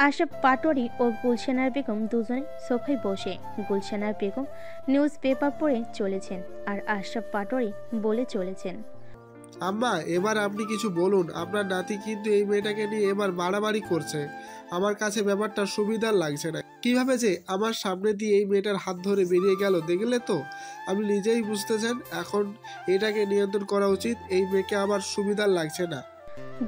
আশরাফ পাটোয়ারি ও গুলশানার বেগম দুজনে সোফায় বসে। গুলশানার বেগম নিউজ পেপার পড়ে চলেছেন আর আশরাফ পাটোয়ারি বলে চলেছেন, আম্মা, এবার আপনি কিছু বলুন। আপনার নাতি কিন্তু এই মেয়েটাকে নিয়ে এবার বাড়াবাড়ি করছে। আমার কাছে ব্যাপারটা সুবিধার লাগছে না। কিভাবে যে আমার সামনে দিয়ে এই মেয়েটার হাত ধরে বেরিয়ে গেল দেখলে তো? আপনি নিজেই বুঝতেছেন এখন এটাকে নিয়ন্ত্রণ করা উচিত। এই মেয়েকে আমার সুবিধার লাগছে না।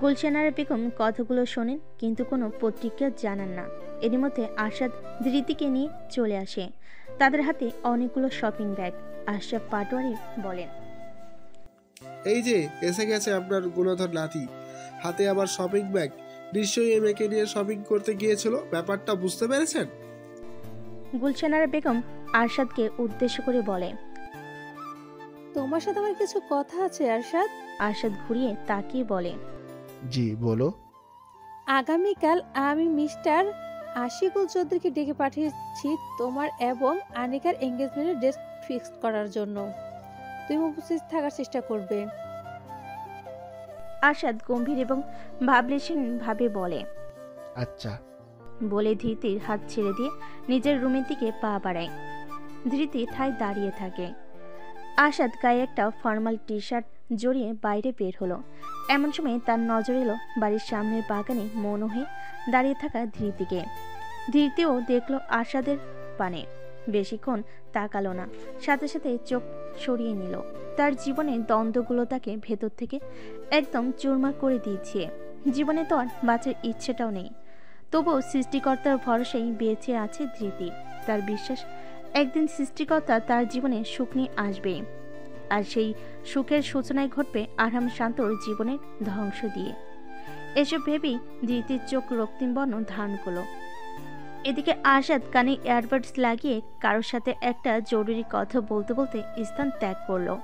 গুলশানার বেগম কথাগুলো শোনেন কিন্তু কোনো প্রতিক্রিয়া জানান না। এরই মধ্যে আরশাদ ধৃতিকে নিয়ে চলে আসে। তাদের হাতে অনেকগুলো শপিং ব্যাগ। আশরাফ পাটোয়ারি বলেন, এই যে এসে গেছে আপনার গুণধর নাতি, হাতে আবার শপিং ব্যাগ। নিশ্চয়ই এই মেয়েকে নিয়ে শপিং করতে গিয়েছিল। ব্যাপারটা বুঝতে পেরেছেন? গুলশানার বেগম আরশাদকে উদ্দেশ্য করে বলে, তোমার সাথে আমার কিছু কথা আছে আরশাদ। আরশাদ ঘুরিয়ে তাকিয়ে বলে, জি বলো। আগামীকাল আমি মিস্টার আশিকুল চৌধুরীকে ডেকে পাঠিয়েছি তোমার এবং আনিকার এঙ্গেজমেন্টের ডেট ফিক্স করার জন্য। তুমি উপস্থিত থাকার চেষ্টা করবে। আরশাদ গম্ভীর এবং ভাবলেশীন ভাবে বলে, আচ্ছা। বলে ধৃতির হাত ছেড়ে দিয়ে নিজের রুমের দিকে পা বাড়ায়। ধৃতি ঠায় দাঁড়িয়ে থাকে। আরশাদ গায়ে একটা ফর্মাল টি শার্ট জড়িয়ে বাইরে বের হলো। এমন সময় তার নজর এলো বাড়ির সামনের বাগানে মৌন হয়ে দাঁড়িয়ে থাকা ধৃতিকে। ধৃতিও দেখলো আরশাদের পানে। বেশিক্ষণ তাকালো না, সাথে সাথে চোখ সরিয়ে নিল। তার জীবনের দ্বন্দ্বগুলো তাকে ভেতর থেকে একদম চুরমার করে দিয়েছে। জীবনে তো আর বাঁচার ইচ্ছেটাও নেই। তবুও সৃষ্টিকর্তার ভরসায় বেঁচে আছে ধৃতি। তার বিশ্বাস একদিন সৃষ্টিকর্তা তার জীবনে সুখ নিয়ে আসবে, আর সেই সুখের সূচনায় ঘটবে আরহাম শান্তর জীবনের ধ্বংস দিয়ে। এসব ভেবেই ধৃতির চোখ রক্তিম বর্ণ ধারণ করলো। এদিকে আরশাদ কানে এয়ারবাডস লাগিয়ে কারোর সাথে একটা জরুরি কথা বলতে বলতে স্থান ত্যাগ করলো।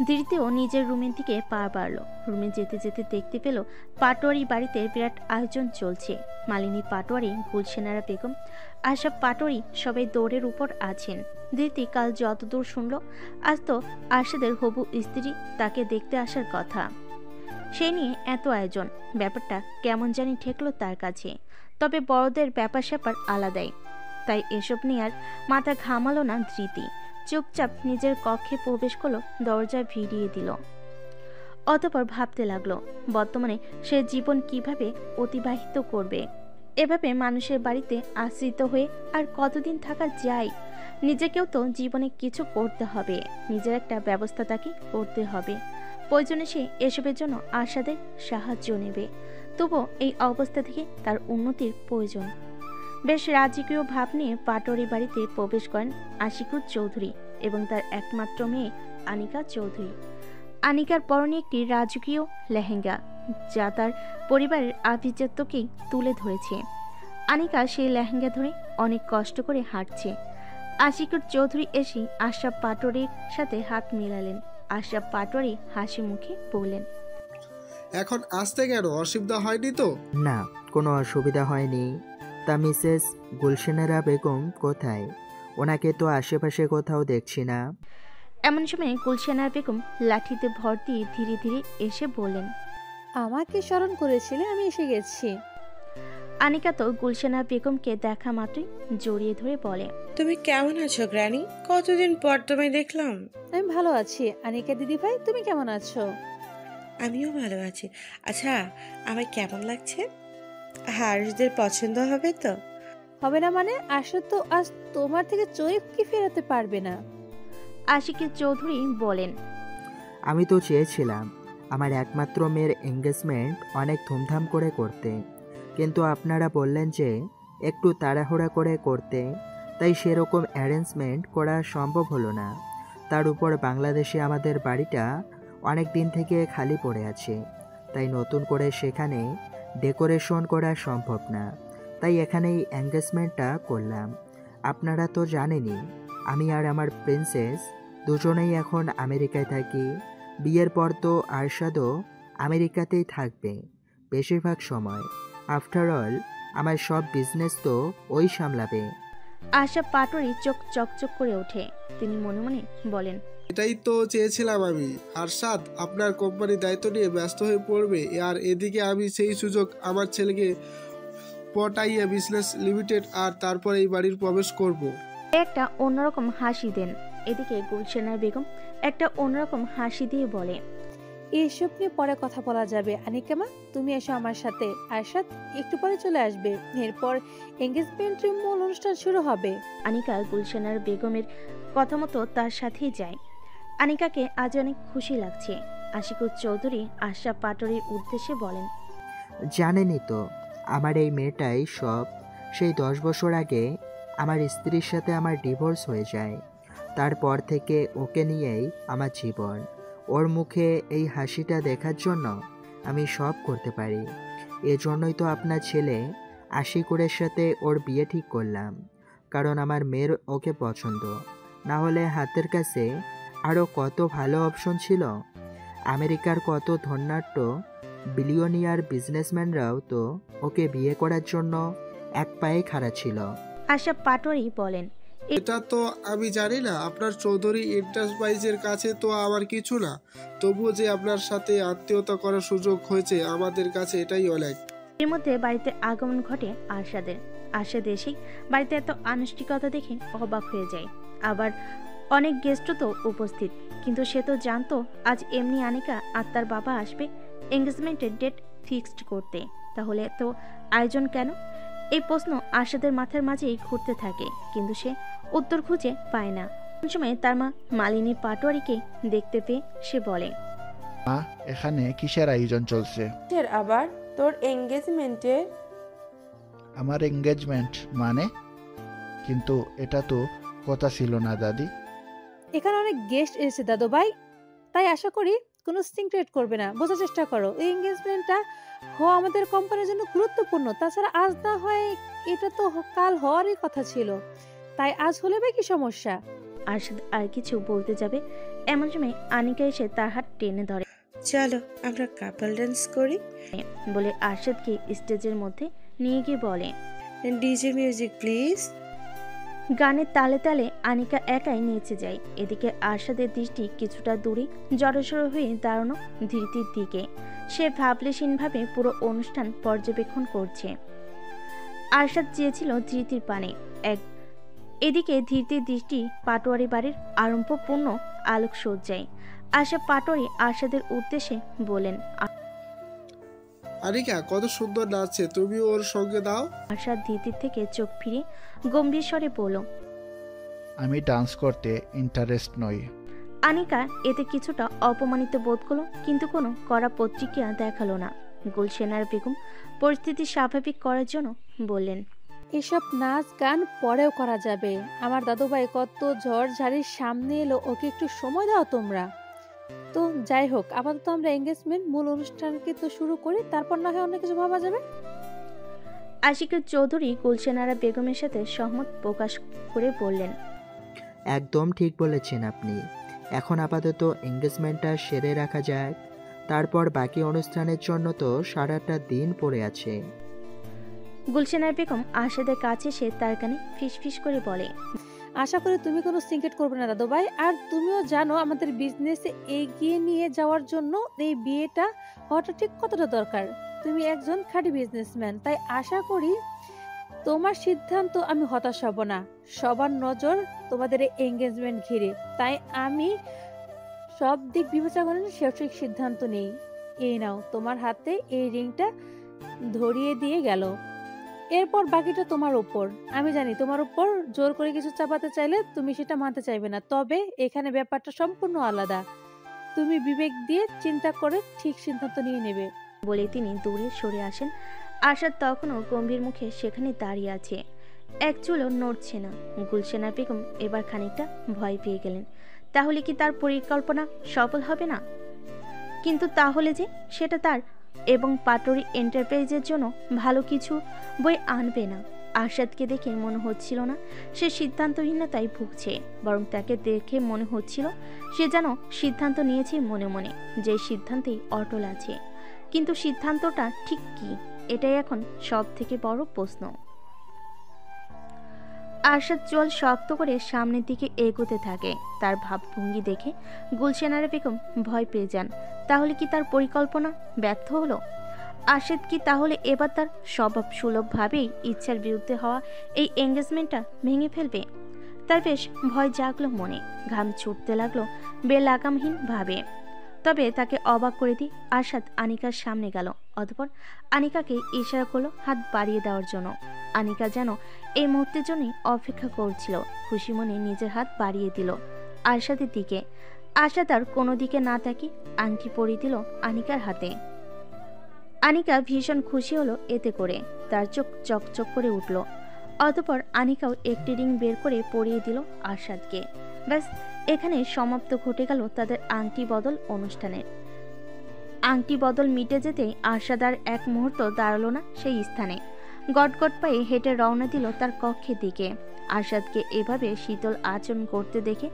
ধৃতিও নিজের রুমের দিকে পা বাড়ল। রুমে যেতে যেতে দেখতে পেল পাটোয়ারি বাড়িতে বিরাট আয়োজন চলছে। মালিনী পাটোয়ারি, গুলশানারা বেগম, আশরাফ পাটোয়ারি সবাই দৌড়ের উপর আছেন। ধৃতি কাল যতদূর শুনল, আজ তো আরশাদের হবু স্ত্রী তাকে দেখতে আসার কথা। সেই নিয়ে এত আয়োজন, ব্যাপারটা কেমন জানি ঠেকলো তার কাছে। তবে বড়দের ব্যাপার স্যাপার আলাদাই, তাই এসব নিয়ে আর মাথা ঘামালো না ধৃতি। চুপচাপ নিজের কক্ষে প্রবেশ করলো, দরজা ভিড়িয়ে দিল। অতঃপর ভাবতে লাগলো বর্তমানে সে জীবন কিভাবে অতিবাহিত করবে। এভাবে মানুষের বাড়িতে আশ্রিত হয়ে আর কতদিন থাকা যায়। নিজেকেও তো জীবনে কিছু করতে হবে, নিজের একটা ব্যবস্থা তাকে করতে হবে। প্রয়োজনে সে এসবের জন্য আশাদের সাহায্য নেবে। তবুও এই অবস্থা থেকে তার উন্নতির প্রয়োজন। বেশ রাজকীয় ভাব নিয়ে পাটোয়ারি বাড়িতে প্রবেশ করেন আশিকুর চৌধুরী এবং তার একমাত্র মেয়ে আনিকা চৌধুরী। আনিকার পরনে একটি রাজকীয় লেহেঙ্গা, যা তার পরিবারের আভিজাত্যকেই তুলে ধরেছে। আনিকা সেই লেহেঙ্গা ধরে অনেক কষ্ট করে হাঁটছে। আশিকুর চৌধুরী এসে আশরাফ পাটোয়ারির সাথে হাত মিলালেন। আশরাফ পাটোয়ারি হাসি মুখে বললেন, এখন আসতে কেন, অসুবিধা হয়নি তো? না, কোনো অসুবিধা হয়নি। তা মিসেস গুলশানেরা বেগম কোথায়? ওনাকে তো আশেপাশে কোথাও দেখছি না। এমন সময় গুলশানার বেগম লাঠিতে ভর দিয়ে ধীরে ধীরে এসে বললেন, আমাকে স্মরণ করেছিলে, আমি এসে গেছি। আনিকা তো গুলশানা বেগমকে দেখা মাত্রই জড়িয়ে ধরে বলে, তুমি কেমন আছো গ্র্যানি? কতদিন পর তোমায় দেখলাম। আমি ভালো আছি। আনিকা দিদি ভাই, তুমি কেমন আছো? আমিও ভালো আছি। আচ্ছা, আমার কেমন লাগছে? হার্সদের পছন্দ হবে তো? হবে না মানে? আসলে তো আজ তোমার থেকে চোখ কি ফেরাতে পারবে না। আশিকুর চৌধুরী বলেন, আমি তো চেয়েছিলাম আমার একমাত্র মেয়ের এঙ্গেজমেন্ট অনেক ধুমধাম করে করতে, কিন্তু আপনারা বললেন যে একটু তাড়াহুড়া করে করতে, তাই সেরকম অ্যারেঞ্জমেন্ট করা সম্ভব হলো না। তার উপর বাংলাদেশে আমাদের বাড়িটা অনেক দিন থেকে খালি পড়ে আছে, তাই নতুন করে সেখানে ডেকোরেশন করা সম্ভব না, তাই এখানেই এঙ্গেজমেন্টটা করলাম। আপনারা তো জানেনই আমি আর আমার প্রিন্সেস দুজনেই এখন আমেরিকায় থাকি। বিয়ের পর তো আরশাদও আমেরিকাতেই থাকবে বেশিরভাগ সময়। আফটার অল আমার সব বিজনেস তো ওই সামলাবে। আশরাফ পাটোয়ারি চোখ চকচক করে ওঠে। তিনি মনে মনে বলেন, এটাই তো চেয়েছিলাম আমি। আরশাদ আপনার কোম্পানির দায়িত্ব নিয়ে ব্যস্ত হয়ে পড়বে, আর এদিকে আমি সেই সুযোগ আমার ছেলেকে পটাইয়ে বিজনেস লিমিটেড আর তারপর এই বাড়ির প্রবেশ করব। একটা অন্যরকম হাসি দেন। এদিকে গুলশানার বেগম একটা অন্যরকম হাসি দিয়ে বলে, এসব নিয়ে পরে কথা বলা যাবে। আনিকা মা, তুমি এসো আমার সাথে। আরশাদ একটু পরে চলে আসবে, এরপর এঙ্গেজমেন্টের মূল অনুষ্ঠান শুরু হবে। আনিকা গুলশানার বেগমের কথা মতো তার সাথেই যায়। আনিকাকে আজ অনেক খুশি লাগছে। আশিকুর চৌধুরী আশরাফ পাটোয়ারির উদ্দেশ্যে বলেন, জানেনই তো আমার এই মেয়েটাই সব। সেই 10 বছর আগে আমার স্ত্রীর সাথে আমার ডিভোর্স হয়ে যায়, তারপর থেকে ওকে নিয়েই আমার জীবন। ওর মুখে এই হাসিটা দেখার জন্য আমি সব করতে পারি। এজন্যই তো আপনার ছেলে আশিকুরের সাথে ওর বিয়ে ঠিক করলাম, কারণ আমার মেয়ের ওকে পছন্দ। না হলে হাতের কাছে আরও কত ভালো অপশন ছিল। আমেরিকার কত ধন্যাঢ্য বিলিয়নিয়ার বিজনেসম্যানরাও তো ওকে বিয়ে করার জন্য এক পায়ে খাড়া ছিল। আশরাফ পাটোয়ারি বলেন, এটা তো আমি জানি না, আপনার চৌধুরী এন্টারপ্রাইজের কাছে তো আমার কিছু না, তবুও যে আপনার সাথে আত্মীয়তা করার সুযোগ হয়েছে আমাদের কাছে এটাই অনেক। এর মধ্যে বাড়িতে আগমন ঘটে আরশাদের। আরশাদ এসেই বাড়িতে এত আনুষ্ঠানিকতা দেখে অবাক হয়ে যায়। আবার অনেক গেস্টও তো উপস্থিত, কিন্তু সে তো জানতো আজ এমনি আনিকা আর তার বাবা আসবে এঙ্গেজমেন্টের ডেট ফিক্সড করতে। তাহলে তো আয়োজন কেন? এই প্রশ্ন আরশাদের মাথার মাঝেই ঘুরতে থাকে, কিন্তু সে উত্তর খুঁজে পায় না। কোন সময় তার মা মালিনী পাটোয়ারিকে দেখতে পেয়ে সে বলে, মা, এখানে কিসের আয়োজন চলছে? আবার তোর এঙ্গেজমেন্টে? আমার এঙ্গেজমেন্ট মানে? কিন্তু এটা তো কথা ছিল না দাদি। এখানে অনেক গেস্ট এসেছে দাদু ভাই, তাই আশা করি কোনো সিক্রেট করবে না। বোঝার চেষ্টা করো, এই এঙ্গেজমেন্টটা হওয়া আমাদের কোম্পানির জন্য গুরুত্বপূর্ণ। তাছাড়া আজ না হয় এটা তো কাল হওয়ারই কথা ছিল, তাই আজ হলে বা কি সমস্যা? আরশাদ আর কিছু বলতে যাবে, এমন সময় আনিকা এসে তার হাত টেনে ধরে। চলো আমরা কাপল ডান্স করি বলে আরশাদকে স্টেজের মধ্যে নিয়ে গিয়ে বলে, ডিজে মিউজিক প্লিজ। গানের তালে তালে আনিকা একাই নেচে যায়। এদিকে আরশাদের দৃষ্টি কিছুটা দূরে জড়সড় হয়ে দাঁড়ানো ধীরতির দিকে। সে ভাবলেশীনভাবে পুরো অনুষ্ঠান পর্যবেক্ষণ করছে। আরশাদ চেয়েছিল ধীরতির পানে। এদিকে ধীরতির দৃষ্টি পাটোয়ারি বাড়ির আরম্ভপূর্ণ আলোকসজ্জায়। আশরাফ পাটোয়ারি আরশাদের উদ্দেশ্যে বলেন, আনিকা কত সুন্দর নাচছে, তুমি ওর সঙ্গে দাও। আরশাদ ধীরতির থেকে চোখ ফিরে গম্ভীর স্বরে বলল, আমি ডান্স করতে ইন্টারেস্ট নই। আনিকা এতে কিছুটা অপমানিত বোধ করল, কিন্তু কোনো কড়া প্রতিক্রিয়া দেখালো না। গুলশানার বেগম পরিস্থিতি স্বাভাবিক করার জন্য বললেন, এসব নাচ গান পরেও করা যাবে। আমার দাদুভাই কত ঝড় ঝাড়ির সামনে এলো, ওকে একটু সময় দাও তোমরা। তো যাই হোক, আপাতত আমরা এঙ্গেজমেন্ট মূল অনুষ্ঠানকে তো শুরু করি, তারপর না হয় অন্য কিছু ভাবা যাবে। আশিকুর চৌধুরী গুলশানারা বেগমের সাথে সহমত প্রকাশ করে বললেন, একদম ঠিক বলেছেন আপনি। এখন আপাতত এঙ্গেজমেন্টটা সেরে রাখা যাক, তারপর বাকি অনুষ্ঠানের জন্য তো সারাটা দিন পড়ে আছে। গুলশানার বেগম আশাদের কাছে এসে তার কানে ফিসফিস করে বলে, আশা করি তুমি কোনো সিক্রেট করবে না দাদু ভাই। আর তুমিও জানো আমাদের বিজনেসে এগিয়ে নিয়ে যাওয়ার জন্য এই বিয়েটা হওয়াটা ঠিক কতটা দরকার। তুমি একজন খাঁটি বিজনেসম্যান, তাই আশা করি তোমার সিদ্ধান্ত আমি হতাশ হব না। সবার নজর তোমাদের এই এঙ্গেজমেন্ট ঘিরে, তাই আমি সব দিক বিবেচনা করে সঠিক সিদ্ধান্ত নেই। এই নাও, তোমার হাতে এই রিংটা ধরিয়ে দিয়ে গেল। এরপর বাকিটা তোমার উপর। আমি জানি তোমার উপর জোর করে কিছু চাপাতে চাইলে তুমি সেটা মানতে চাইবে না, তবে এখানে ব্যাপারটা সম্পূর্ণ আলাদা। তুমি বিবেক দিয়ে চিন্তা করে ঠিক সিদ্ধান্ত নিয়ে নেবে। বলে তিনি দূরে সরে আসেন। আশাদ তখনও গম্ভীর মুখে সেখানে দাঁড়িয়ে আছে, এক চুলও নড়ছে না। গুলশানা বেগম এবার খানিকটা ভয় পেয়ে গেলেন। তাহলে কি তার পরিকল্পনা সফল হবে না? কিন্তু তাহলে যে সেটা তার এবং পাটোয়ারি এন্টারপ্রাইজের জন্য ভালো কিছু বই আনবে না। আশাদকে দেখে মনে হচ্ছিল না সে সিদ্ধান্তহীনতায় ভুগছে, বরং তাকে দেখে মনে হচ্ছিল সে যেন সিদ্ধান্ত নিয়েছে মনে মনে, যে সিদ্ধান্তেই অটল আছে। কিন্তু সিদ্ধান্তটা ঠিক কি, এটাই এখন সব থেকে বড় প্রশ্ন। আরশাদ চোয়াল শক্ত করে সামনের দিকে এগোতে থাকে। তার ভাবভঙ্গি দেখে গুলশানারা বেগম ভয় পেয়ে যান। তাহলে কি তার পরিকল্পনা ব্যর্থ হলো? আরশাদ কি তাহলে এবার তার স্বভাব সুলভভাবেই ইচ্ছার বিরুদ্ধে হওয়া এই এঙ্গেজমেন্টটা ভেঙে ফেলবে? তার বেশ ভয় জাগলো মনে, ঘাম ছুটতে লাগলো বেলাগামহীন ভাবে। তবে তাকে অবাক করে দিয়ে আরশাদ আনিকার সামনে গেল। অতঃপর আনিকাকে ইশারা করলো হাত বাড়িয়ে দেওয়ার জন্য। আনিকা যেন এই মুহূর্তের জন্যই অপেক্ষা করছিল। খুশি মনে নিজের হাত বাড়িয়ে দিল আরশাদের দিকে। আশাদ আর কোনো দিকে না তাকিয়ে আংটি পরিয়ে দিল আনিকার হাতে। আনিকা ভীষণ খুশি হলো এতে করে, তার চোখ চকচক করে উঠল। অতঃপর আনিকাও একটি রিং বের করে পরিয়ে দিল আরশাদকে। ব্যাস, এখানে সমাপ্ত ঘটে গেল তাদের আংটি বদল অনুষ্ঠানের। আংটি বদল মিটে যেতেই আরশাদ আর এক মুহূর্ত দাঁড়ালো না সেই স্থানে। গটগট পায়ে হেঁটে রওনা দিল তার কক্ষের দিকে। আরশাদকে এভাবে শীতল আচরণ করতে দেখে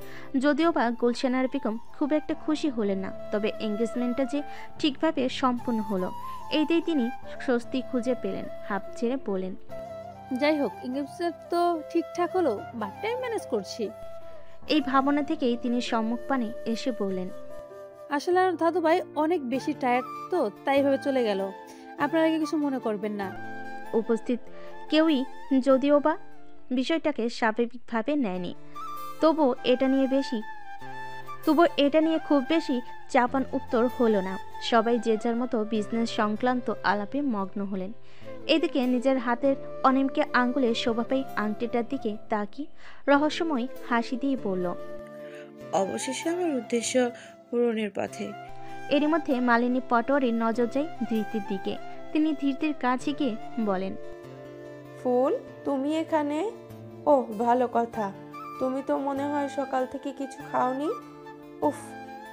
যদিও বা গুলশানার বেগম খুব একটা খুশি হলেন না, তবে এঙ্গেজমেন্টটা যে ঠিকভাবে সম্পূর্ণ হলো এইটাই তিনি স্বস্তি খুঁজে পেলেন। হাঁপ ছেড়ে বলেন, যাই হোক, এঙ্গেজমেন্ট তো ঠিকঠাক হলো, বাটটাই ম্যানেজ করছি। এই ভাবনা থেকেই তিনি সম্মুখ পানে এসে বললেন, আসলে আমার দাদু ভাই অনেক বেশি টায়ার্ড, তো তাই ভাবে চলে গেল। আপনারা কি কিছু মনে করবেন না? উপস্থিত কেউই যদিও বা বিষয়টাকে স্বাভাবিকভাবে নেয়নি, তবু এটা নিয়ে খুব বেশি চাপান উত্তর হলো না। সবাই যে যার মতো বিজনেস সংক্রান্ত আলাপে মগ্ন হলেন। এদিকে নিজের হাতের অনিমকে আঙ্গুলে শোভাপায়ী আংটিটার দিকে তাকিয়ে রহস্যময় হাসি দিয়ে বলল, অবশেষে আমার উদ্দেশ্য পূরণের পথে। এরই মধ্যে মালিনী পাটোয়ারির নজর যায় ধৃতির দিকে। তিনি ধৃতির কাছে গিয়ে বলেন, ফুল, তুমি এখানে? ওহ, ভালো কথা। তুমি তো মনে হয় সকাল থেকে কিছু খাওনি। উফ,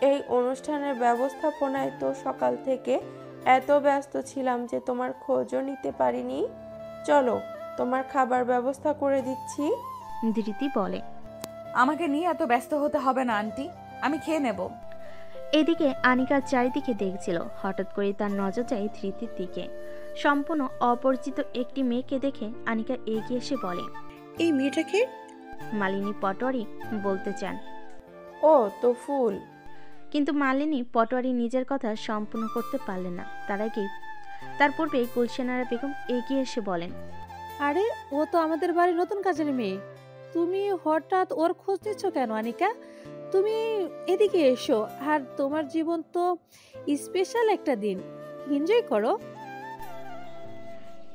এই অনুষ্ঠানের ব্যবস্থাপনায় তো সকাল থেকে এত ব্যস্ত ছিলাম যে তোমার খোঁজও নিতে পারিনি। চলো, তোমার খাবার ব্যবস্থা করে দিচ্ছি। ধৃতি বলে, আমাকে নিয়ে এত ব্যস্ত হতে হবে না আন্টি, আমি খেয়ে নেব। এদিকে আনিকা চারিদিকে দেখছিল। হঠাৎ করে তার নজর যায় ধৃতির দিকে। সম্পূর্ণ অপরিচিত একটি মেয়েকে দেখে আনিকা এগিয়ে এসে বলে, এই মেয়েটাকে? মালিনী পাটোয়ারি বলতে চান। ও তো ফুল। কিন্তু মালিনী পাটোয়ারি নিজের কথা সম্পূর্ণ করতে পারলেন না। তার পূর্বে গুলশানারা বেগম এগিয়ে এসে বলেন, আরে, ও তো আমাদের বাড়ির নতুন কাজের মেয়ে। তুমি হঠাৎ ওর খোঁজ নিচ্ছ কেন আনিকা? তুমি এদিকে এসো, আর তোমার জীবন তো স্পেশাল একটা দিন, এনজয় করো।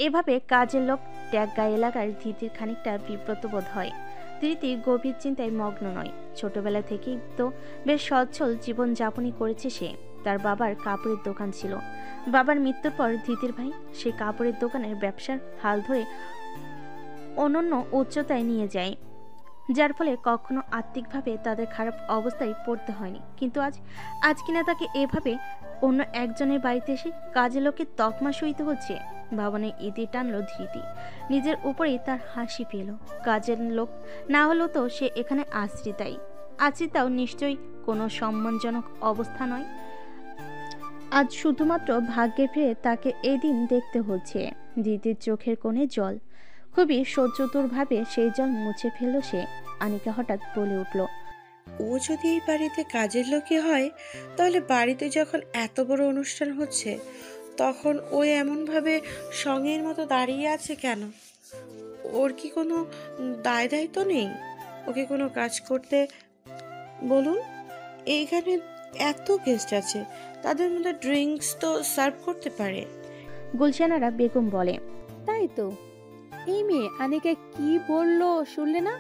এভাবে কাজের লোক ট্যাগ গায়ে লাগার ধৃতির খানিকটা বিব্রত বোধ হয়। ধৃতি গভীর চিন্তায় মগ্ন নয়। ছোটবেলা থেকেই তো বেশ সচ্ছল জীবন যাপনই করেছে সে। তার বাবার কাপড়ের দোকান ছিল। বাবার মৃত্যুর পর ধৃতির ভাই সে কাপড়ের দোকানের ব্যবসার হাল ধরে অনন্য উচ্চতায় নিয়ে যায়। যার ফলে কখনো আত্মিকভাবে তাদের খারাপ অবস্থায় পড়তে হয়নি। কিন্তু আজ কিনা তাকে এভাবে অন্য একজনের বাড়িতে এসে কাজের লোকে তকমা সইতে হচ্ছে। ভাবনায় ইতি টানলো ধৃতি, নিজের উপরেই তার হাসি পেল। কাজের লোক না হলেও তো সে এখানে আশ্রিতাও নিশ্চয়ই কোনো সম্মানজনক অবস্থা নয়। আজ শুধুমাত্র ভাগ্যে ফিরে তাকে এই দিন দেখতে হচ্ছে। ধৃতির চোখের কোণে জল, খুবই সহ্যতুরভাবে সেই জল মুছে ফেলল সে। আনিকা হঠাৎ বলে উঠল, ও যদি এই বাড়িতে কাজের লোকই হয়, তাহলে বাড়িতে যখন এত বড় অনুষ্ঠান হচ্ছে তখন ও এমনভাবে সঙ্গের মতো দাঁড়িয়ে আছে কেন? ওর কি কোনো দায়িত্ব নেই? ওকে কোনো কাজ করতে বলুন। এইখানে এত গেস্ট আছে, তাদের মধ্যে ড্রিঙ্কস তো সার্ভ করতে পারে। গুলশানারা বেগম বলে, তাই তো। এই মেয়ে আনিকা কি বললো শুনলে না?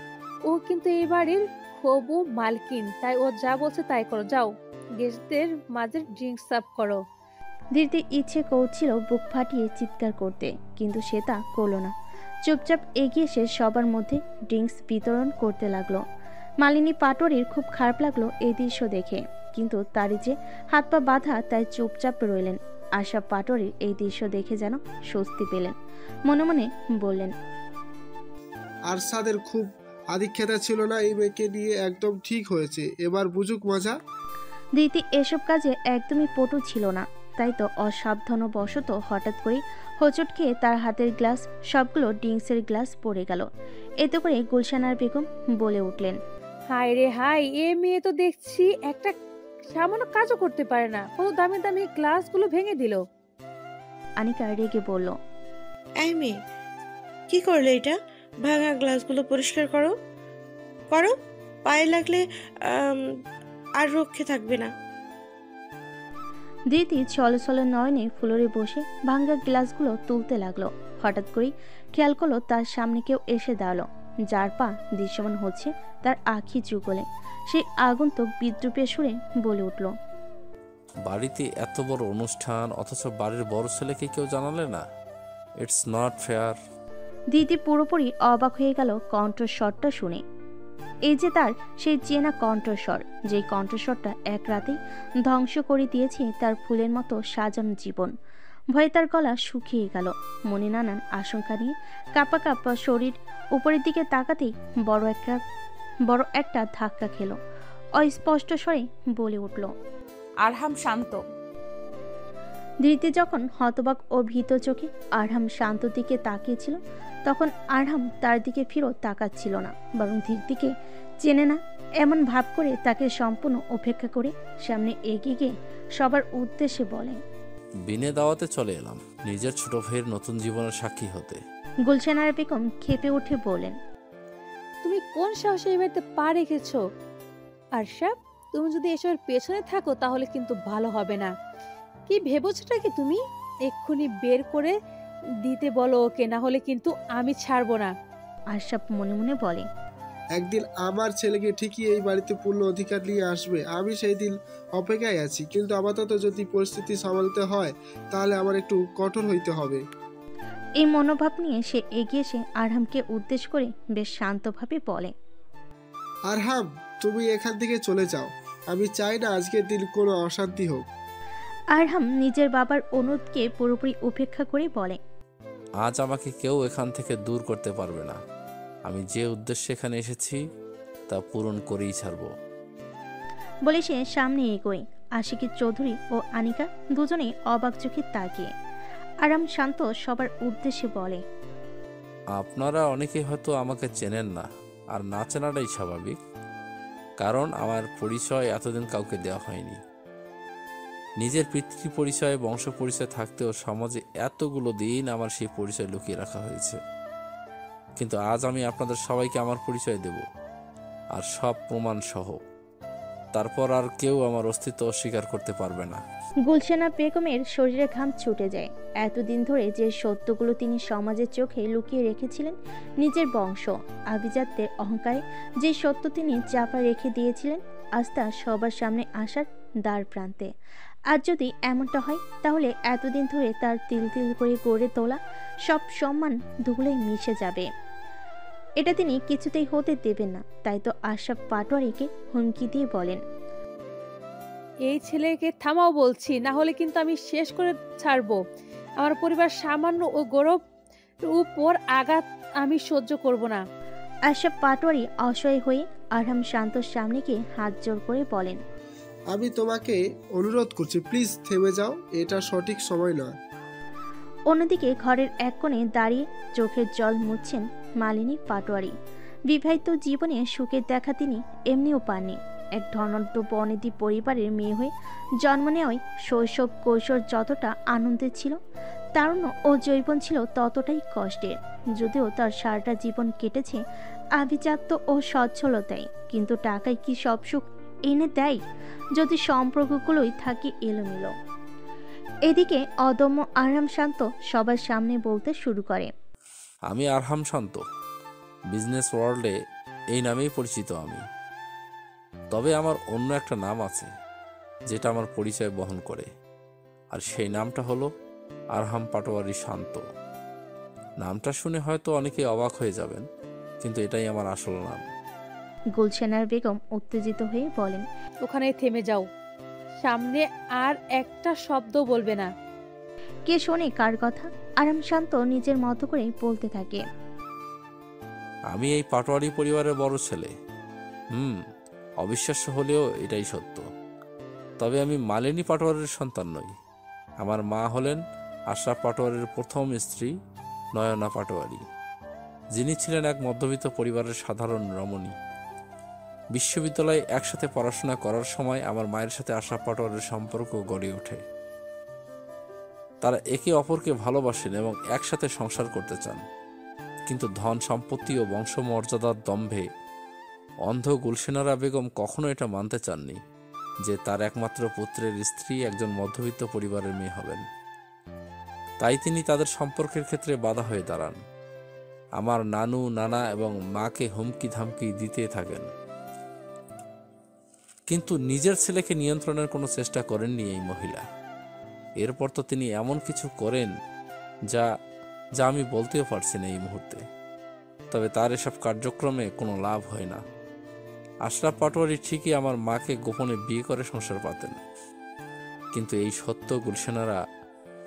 ও কিন্তু এই বাড়ির হবু মালকিন, তাই ও যা বলছে তাই করো। যাও, গেস্টদের মাঝে ড্রিঙ্কস সার্ভ করো। ধীরতে ইচ্ছে করছিল বুক ফাটিয়ে চিৎকার করতে, কিন্তু সে তা করল না। চুপচাপ এগিয়ে এসে সবার মধ্যে ড্রিঙ্কস বিতরণ করতে লাগলো। মালিনী পাটোয়ারির খুব খারাপ লাগলো এই দৃশ্য দেখে, কিন্তু তারই যে হাত পা বাঁধা, তাই চুপচাপ রইলেন। আশা পাটোয়ারির এই দৃশ্য দেখে যেন স্বস্তি পেলেন। মনে মনে বললেন, আরশাদের খুব আধিক্যতা ছিল না এই মেয়েকে নিয়ে, একদম ঠিক হয়েছে, এবার বুঝুক মজা। দিতি এসব কাজে একদমই পটু ছিল না, তাই তো অসাবধানবশত হঠাৎ করে হোঁচট খেয়ে তার হাতের গ্লাস সবগুলো ড্রিঙ্কসের গ্লাস পড়ে গেল। এতে করে গুলশানার বেগম বলে উঠলেন, হাই রে হাই, এ মেয়ে তো দেখছি একটা সামান্য কাজও করতে পারে না, কত দামি দামি গ্লাসগুলো ভেঙে দিল। আনিকা রেগে বলল, এই মেয়ে কি করলে? এটা ভাঙা গ্লাসগুলো পরিষ্কার করো করো, পায়ে লাগলে আর রক্ষে থাকবে না। দিতি ছলছল নয়নে ফ্লোরে বসে ভাঙ্গা গ্লাসগুলো তুলতে লাগলো। হঠাৎ করেই খেয়াল করলো তার সামনে কেউ এসে দাঁড়ালো, যার পা দৃশ্যমান হচ্ছে তার আখি যুগলে। সেই আগন্তুক বিদ্রুপে সুরে বলে উঠল, বাড়িতে এত বড় অনুষ্ঠান অথচ বাড়ির বড় ছেলেকে কেউ জানালে না? It's not fair. দিদি পুরোপুরি অবাক হয়ে গেল কণ্ঠস্বরটা শুনে। এই যে তার সেই চেনা কণ্ঠস্বর, যে কণ্ঠস্বরটা এক রাতেই ধ্বংস করে দিয়েছে তার ফুলের মতো সাজানো জীবন। ভয়ে তার গলা শুকিয়ে গেল। মনে নানান আশঙ্কা নিয়ে কাঁপা কাঁপা শরীর উপরের দিকে তাকাতেই বড় একটা ধাক্কা খেল। অস্পষ্ট স্বরে বলে উঠল, আরহাম শান্ত। ধৃতি যখন হতবাক ও ভীত চোখে আরহাম শান্ত দিকে তাকিয়েছিল, তখন আরহাম তার দিকে ফিরেও তাকাচ্ছিল না, বরং ধৃতিকে চেনে না এমন ভাব করে তাকে সম্পূর্ণ উপেক্ষা করে সামনে এগিয়ে গিয়ে সবার উদ্দেশ্যে বলে, বিনে দাওয়াতে চলে এলাম নিজের ছোট ভাইয়ের নতুন জীবনের সাক্ষী হতে। গুলশানার বেগম ক্ষেপে উঠে বলেন, তুমি কোন সাহসে এই বাড়িতে পা রেখেছো? আরশা, তুমি যদি এসবের পেছনে থাকো তাহলে কিন্তু ভালো হবে না। কি ভেবেছোটা কি তুমি? এক্ষুনি বের করে দিতে বলো ওকে, না হলে কিন্তু আমি ছাড়বো না। আরশাব মনে মনে বলে, একদিন আমার ছেলেকে ঠিকই এই বাড়িতে পূর্ণ অধিকার নিয়ে আসবে, আমি সেই দিন অপেক্ষায় আছি। কিন্তু আপাতত যদি পরিস্থিতি সামলাতে হয় তাহলে আমার একটু কঠোর হইতে হবে। এই মনোভাব নিয়ে সে এগিয়ে এসে আরহামকে উদ্দেশ্য করে বেশ শান্তভাবে বলে, আরহাম, তুমি এখান থেকে চলে যাও, আমি চাই না আজকের দিন কোনো অশান্তি হোক। আরহাম নিজের বাবার অনুরোধকে পুরোপুরি উপেক্ষা করে বলে, আজ আমাকে কেউ এখান থেকে দূর করতে পারবে না। আমি যে উদ্দেশ্যে এখানে এসেছি তা পূরণ করেই ছাড়ব। বলে সে সামনে এগোয়। আশিকি চৌধুরী ও আনিকা দুজনেই অবাক চোখে তাকিয়ে। আরাম শান্ত সবার উদ্দেশ্যে বলে, আপনারা অনেকে হয়তো আমাকে চেনেন না, আর না চেনাটাই স্বাভাবিক, কারণ আমার পরিচয় এতদিন কাউকে দেওয়া হয়নি। নিজের পিতৃ পরিচয় বংশ পরিচয় থাকতেও সমাজে এতগুলো দিন আমার সেই পরিচয় লুকিয়ে রাখা হয়েছে। কিন্তু আজ আমি আপনাদের সবাইকে আমার পরিচয় দেব, আর সব প্রমাণ সহ। তারপর আর কেউ আমার অস্তিত্ব অস্বীকার করতে পারবে না। গুলশানা বেগমের শরীরে ঘাম ছুটে যায়। এতদিন ধরে যে সত্যগুলো তিনি সমাজের চোখে লুকিয়ে রেখেছিলেন, নিজের বংশ আভিজাত্যের অহংকারে যে সত্য তিনি চাপা রেখে দিয়েছিলেন, আজ তা সবার সামনে আসার দ্বার প্রান্তে। আজ যদি এমনটা হয়, তাহলে এতদিন ধরে তার তিল তিল করে গড়ে তোলা সব সম্মান ধুলোয় মিশে যাবে। এটা তিনি কিছুতেই হতে দেবেন না। তাই তো আশরাফ পাটোয়ারিকে হুমকি দিয়ে বলেন, এই ছেলেকে থামাও বলছি, না হলে কিন্তু আমি শেষ করে ছাড়বো। আমার পরিবার সামান্য ও গৌরব উপর আঘাত আমি সহ্য করব না। আশরাফ পাটোয়ারি অসহায় হয়ে আরহাম শান্তর সামনে গিয়ে হাত জোর করে বলেন, আমি তোমাকে অনুরোধ করছি, প্লিজ থেমে যাও, এটা সঠিক সময় নয়। অন্যদিকে ঘরের এক কোণে দাঁড়িয়ে চোখের জল মুছছেন মালিনী পাটোয়ারি। বিবাহিত জীবনে সুখের দেখা তিনি এমনিও পাননি। এক ধনাঢ্য বনেদি পরিবারের মেয়ে হয়ে জন্ম নেওয়ায় শৈশব কৈশোর যতটা আনন্দের ছিল, তারুণ্য ও যৌবন ছিল ততটাই কষ্টের। যদিও তার সারাটা জীবন কেটেছে আভিজাত্য ও সচ্ছলতায়, কিন্তু টাকায় কি সব সুখ এনে দেয় যদি সম্পর্কগুলোই থাকে এলোমেলো। এদিকে অদম্য আরহাম শান্ত সবার সামনে বলতে শুরু করে, আমি আরহাম শান্ত, বিজনেস ওয়ার্ল্ডে এই নামেই পরিচিত আমি। তবে আমার অন্য একটা নাম আছে যেটা আমার পরিচয় বহন করে, আর সেই নামটা হলো আরহাম পাটোয়ারি শান্ত। নামটা শুনে হয়তো অনেকে অবাক হয়ে যাবেন, কিন্তু এটাই আমার আসল নাম। গুলশানার বেগম উত্তেজিত হয়ে বলেন, ওখানে থেমে যাও, সামনে আর একটা শব্দ বলবে না। কে শোনে কার কথা? আরহাম শান্ত নিজের মতো করে বলতে থাকে, আমি এই পাটোয়ারি পরিবারের বড় ছেলে। অবিশ্বাস্য হলেও এটাই সত্য। তবে আমি মালিনী পাটোয়ারির সন্তান নই। আমার মা হলেন আশরাফ পাটোয়ারির প্রথম স্ত্রী নয়না পাটোয়ারি, যিনি ছিলেন এক মধ্যবিত্ত পরিবারের সাধারণ রমণী। বিশ্ববিদ্যালয়ে একসাথে পড়াশোনা করার সময় আমার মায়ের সাথে আশরাফ পাটোয়ারির সম্পর্ক গড়ে ওঠে। তারা একে অপরকে ভালোবাসেন এবং একসাথে সংসার করতে চান, কিন্তু ধন সম্পত্তি ও বংশমর্যাদার দম্ভে অন্ধ গুলশানারা বেগম কখনো এটা মানতে চাননি যে তার একমাত্র পুত্রের স্ত্রী একজন মধ্যবিত্ত পরিবারের মেয়ে হবেন। তাই তিনি তাদের সম্পর্কের ক্ষেত্রে বাধা হয়ে দাঁড়ান। আমার নানু, নানা এবং মাকে হুমকি ধামকি দিতে থাকেন, কিন্তু নিজের ছেলেকে নিয়ন্ত্রণের কোনো চেষ্টা করেননি এই মহিলা। এরপর তো তিনি এমন কিছু করেন যা যা আমি বলতেও পারছি না এই মুহূর্তে। তবে তার এসব কার্যক্রমে কোনো লাভ হয় না। আশরাফ পাটোয়ারি ঠিকই আমার মাকে গোপনে বিয়ে করে সংসার পাতেন, কিন্তু এই সত্য গুলশানারা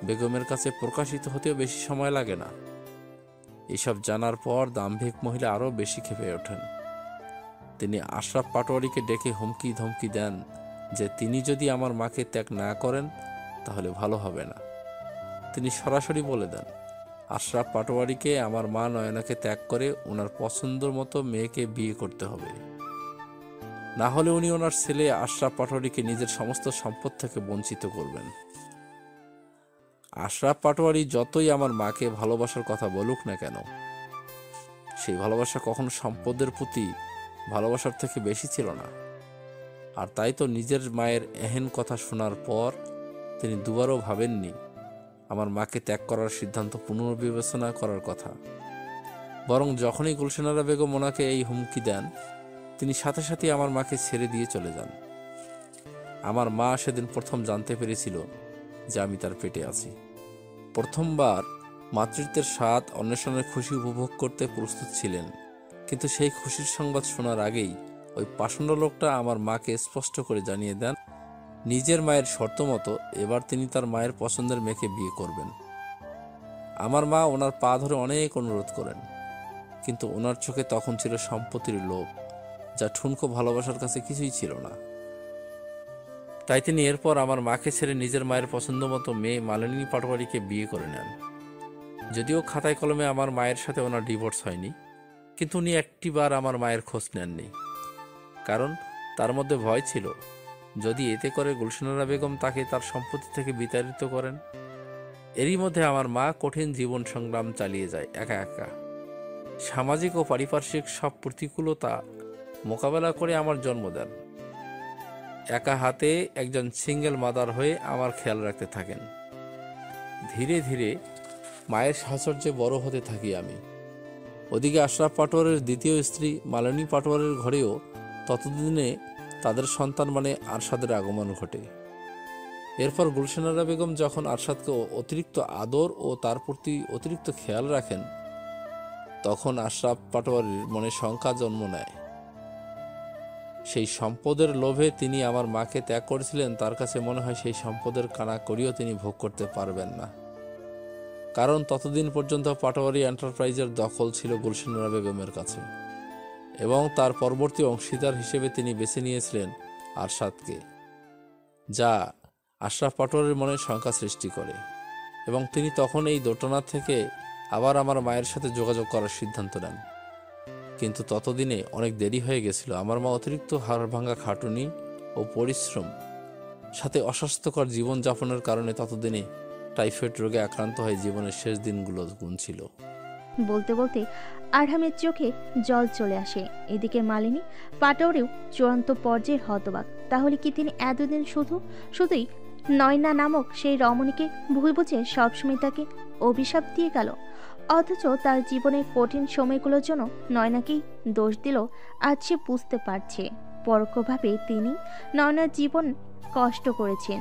বেগমের কাছে প্রকাশিত হতেও বেশি সময় লাগে না। এসব জানার পর দাম্ভিক মহিলা আরও বেশি ক্ষেপে ওঠেন। তিনি আশরাফ পাটোয়ারিকে ডেকে হুমকি ধমকি দেন যে তিনি যদি আমার মাকে ত্যাগ না করেন তাহলে ভালো হবে না। তিনি সরাসরি বলে দেন আশরাফ পাটোয়ারিকে আমার মা নয়নাকে ত্যাগ করে ওনার পছন্দের মতো মেয়েকে বিয়ে করতে হবে, না হলে উনি ওনার ছেলে আশরাফ পাটোয়ারিকে নিজের সমস্ত সম্পদ থেকে বঞ্চিত করবেন। আশরাফ পাটোয়ারি যতই আমার মাকে ভালোবাসার কথা বলুক না কেন, সেই ভালোবাসা কখনো সম্পদের প্রতি ভালোবাসার থেকে বেশি ছিল না। আর তাই তো নিজের মায়ের এহেন কথা শোনার পর তিনি দুবারও ভাবেননি আমার মাকে ত্যাগ করার সিদ্ধান্ত পুনর্বিবেচনা করার কথা। বরং যখনই গুলশানারা বেগম ওনাকে এই হুমকি দেন, তিনি সাথে সাথে আমার মাকে ছেড়ে দিয়ে চলে যান। আমার মা সেদিন প্রথম জানতে পেরেছিল যে আমি তার পেটে আছি। প্রথমবার মাতৃত্বের স্বাদ অন্বেষণের খুশি উপভোগ করতে প্রস্তুত ছিলেন, কিন্তু সেই খুশির সংবাদ শোনার আগেই ওই পাষণ্ড লোকটা আমার মাকে স্পষ্ট করে জানিয়ে দেন নিজের মায়ের শর্ত মতো এবার তিনি তার মায়ের পছন্দের মেয়েকে বিয়ে করবেন। আমার মা ওনার পা ধরে অনেক অনুরোধ করেন, কিন্তু ওনার চোখে তখন ছিল সম্পত্তির লোভ, যা ঠুনকো ভালোবাসার কাছে কিছুই ছিল না। তাই তিনি এরপর আমার মাকে ছেড়ে নিজের মায়ের পছন্দ মতো মেয়ে মালিনী পাটোয়ারিকে বিয়ে করে নেন। যদিও খাতায় কলমে আমার মায়ের সাথে ওনার ডিভোর্স হয়নি, কিন্তু উনি একটিবার আমার মায়ের খোঁজ নেননি। কারণ তার মধ্যে ভয় ছিল যদি এতে করে গুলশানারা বেগম তাকে তার সম্পত্তি থেকে বিতাড়িত করেন। এরই মধ্যে আমার মা কঠিন জীবন সংগ্রাম চালিয়ে যায় একা একা। সামাজিক ও পারিপার্শ্বিক সব প্রতিকূলতা মোকাবেলা করে আমার জন্ম দেন। একা হাতে একজন সিঙ্গেল মাদার হয়ে আমার খেয়াল রাখতে থাকেন। ধীরে ধীরে মায়ের সাহচর্যে বড় হতে থাকি আমি। ওদিকে আশরাফ পাটোয়ারের দ্বিতীয় স্ত্রী মালিনী পাটোয়ারের ঘরেও ততদিনে তাদের সন্তান মানে আরশাদের আগমন ঘটে। এরপর গুলশানারা বেগম যখন আরশাদকে অতিরিক্ত আদর ও তার প্রতি অতিরিক্ত খেয়াল রাখেন, তখন আশরাফ পাটোয়ারির মনে শঙ্কা জন্ম নেয়। সেই সম্পদের লোভে তিনি আমার মাকে ত্যাগ করেছিলেন, তার কাছে মনে হয় সেই সম্পদের কানাকড়িও তিনি ভোগ করতে পারবেন না। কারণ ততদিন পর্যন্ত পাটোয়ারি এন্টারপ্রাইজের দখল ছিল গুলশানুরা বেগমের কাছে এবং তার পরবর্তী অংশীদার হিসেবে তিনি বেছে নিয়েছিলেন আরশাদকে, যা আশরাফ পাটোয়ারির মনে শঙ্কা সৃষ্টি করে এবং তিনি তখন এই দোটানা থেকে আবার আমার মায়ের সাথে যোগাযোগ করার সিদ্ধান্ত নেন। কিন্তু ততদিনে অনেক দেরি হয়ে গেছিল। আমার মা অতিরিক্ত হাড় ভাঙা খাটুনি ও পরিশ্রম সাথে অস্বাস্থ্যকর জীবনযাপনের কারণে ততদিনে টাইফয়েড রোগে আক্রান্ত হয়ে জীবনের শেষ দিনগুলো গুনছিল। বলতে বলতে আরহামের চোখে জল চলে আসে। এদিকে মালিনী পাটোয়ারিও চূড়ান্ত পর্যায়ের হতবাক। তাহলে কি তিনি এতদিন শুধুই নয়না নামক সেই রমণীকে ভুল বুঝে সবসময় তাকে অভিশাপ দিয়ে গেল, অথচ তার জীবনের কঠিন সময়গুলোর জন্য নয়নাকেই দোষ দিল? আজ সে বুঝতে পারছে পরোক্ষভাবে তিনি নয়নার জীবন কষ্ট করেছেন।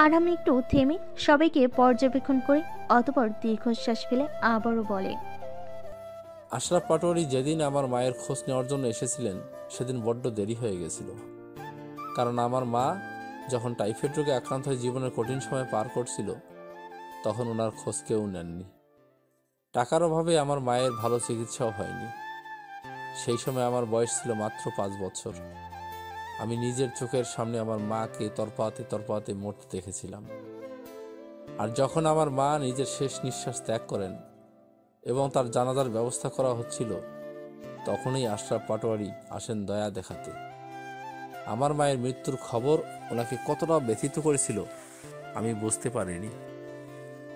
আরহাম একটু থেমে সবাইকে পর্যবেক্ষণ করে অতঃপর দীর্ঘশ্বাস ফেলে আবারও বলে, আশরাফ পাটোয়ারি যেদিন আমার মায়ের খোঁজ নেওয়ার জন্য এসেছিলেন সেদিন বড্ড দেরি হয়ে গেছিল। কারণ আমার মা যখন টাইফয়েড রোগে আক্রান্ত হয়ে জীবনের কঠিন সময় পার করছিল তখন ওনার খোঁজ কেউ নেননি। টাকার অভাবে আমার মায়ের ভালো চিকিৎসাও হয়নি। সেই সময় আমার বয়স ছিল মাত্র 5 বছর। আমি নিজের চোখের সামনে আমার মাকে তরপাতে মরতে দেখেছিলাম। আর যখন আমার মা নিজের শেষ নিঃশ্বাস ত্যাগ করেন এবং তার জানাজার ব্যবস্থা করা হচ্ছিল তখনই আশরাফ পাটোয়ারি আসেন দয়া দেখাতে। আমার মায়ের মৃত্যুর খবর ওনাকে কতটা ব্যথিত করেছিল আমি বুঝতে পারিনি,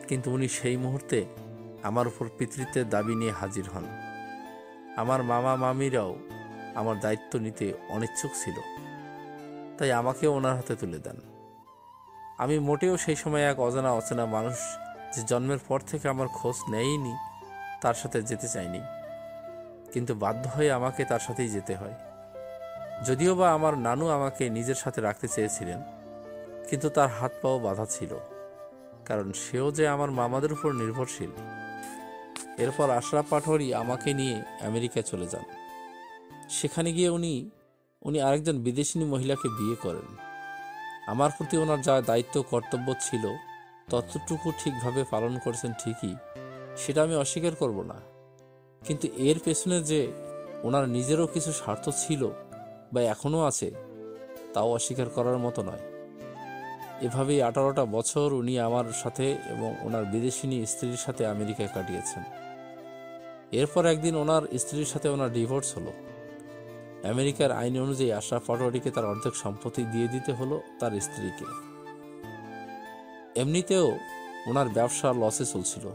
কিন্তু উনি সেই মুহূর্তে আমার উপর পিতৃত্বের দাবি নিয়ে হাজির হন। আমার মামা মামিরাও আমার দায়িত্ব নিতে অনিচ্ছুক ছিল, তাই আমাকেও ওনার হাতে তুলে দেন। আমি মোটেও সেই সময় এক অচেনা মানুষ যে জন্মের পর থেকে আমার খোঁজ নেয়নি তার সাথে যেতে চাইনি, কিন্তু বাধ্য হয়ে আমাকে তার সাথেই যেতে হয়। যদিও বা আমার নানু আমাকে নিজের সাথে রাখতে চেয়েছিলেন, কিন্তু তার হাত পাও বাঁধা ছিল, কারণ সেও যে আমার মামাদের উপর নির্ভরশীল। এরপর আশরাফ পাটোয়ারি আমাকে নিয়ে আমেরিকায় চলে যান। সেখানে গিয়ে উনি আরেকজন বিদেশিনী মহিলাকে বিয়ে করেন। আমার প্রতি ওনার যা দায়িত্ব কর্তব্য ছিল ততটুকু ঠিকভাবে পালন করেছেন ঠিকই, সেটা আমি অস্বীকার করব না, কিন্তু এর পেছনে যে ওনার নিজেরও কিছু স্বার্থ ছিল বা এখনও আছে তাও অস্বীকার করার মতো নয়। এভাবেই 18টা বছর উনি আমার সাথে এবং ওনার বিদেশিনী স্ত্রীর সাথে আমেরিকায় কাটিয়েছেন। এরপর একদিন ওনার স্ত্রীর সাথে ওনার ডিভোর্স হলো। আমেরিকার আইন অনুযায়ী আশরাফ পাটোয়ারিকে তার অর্ধেক সম্পত্তি দিয়ে দিতে হলো তার স্ত্রীকে। এমনিতেও ওনার ব্যবসা লসে চলছিল,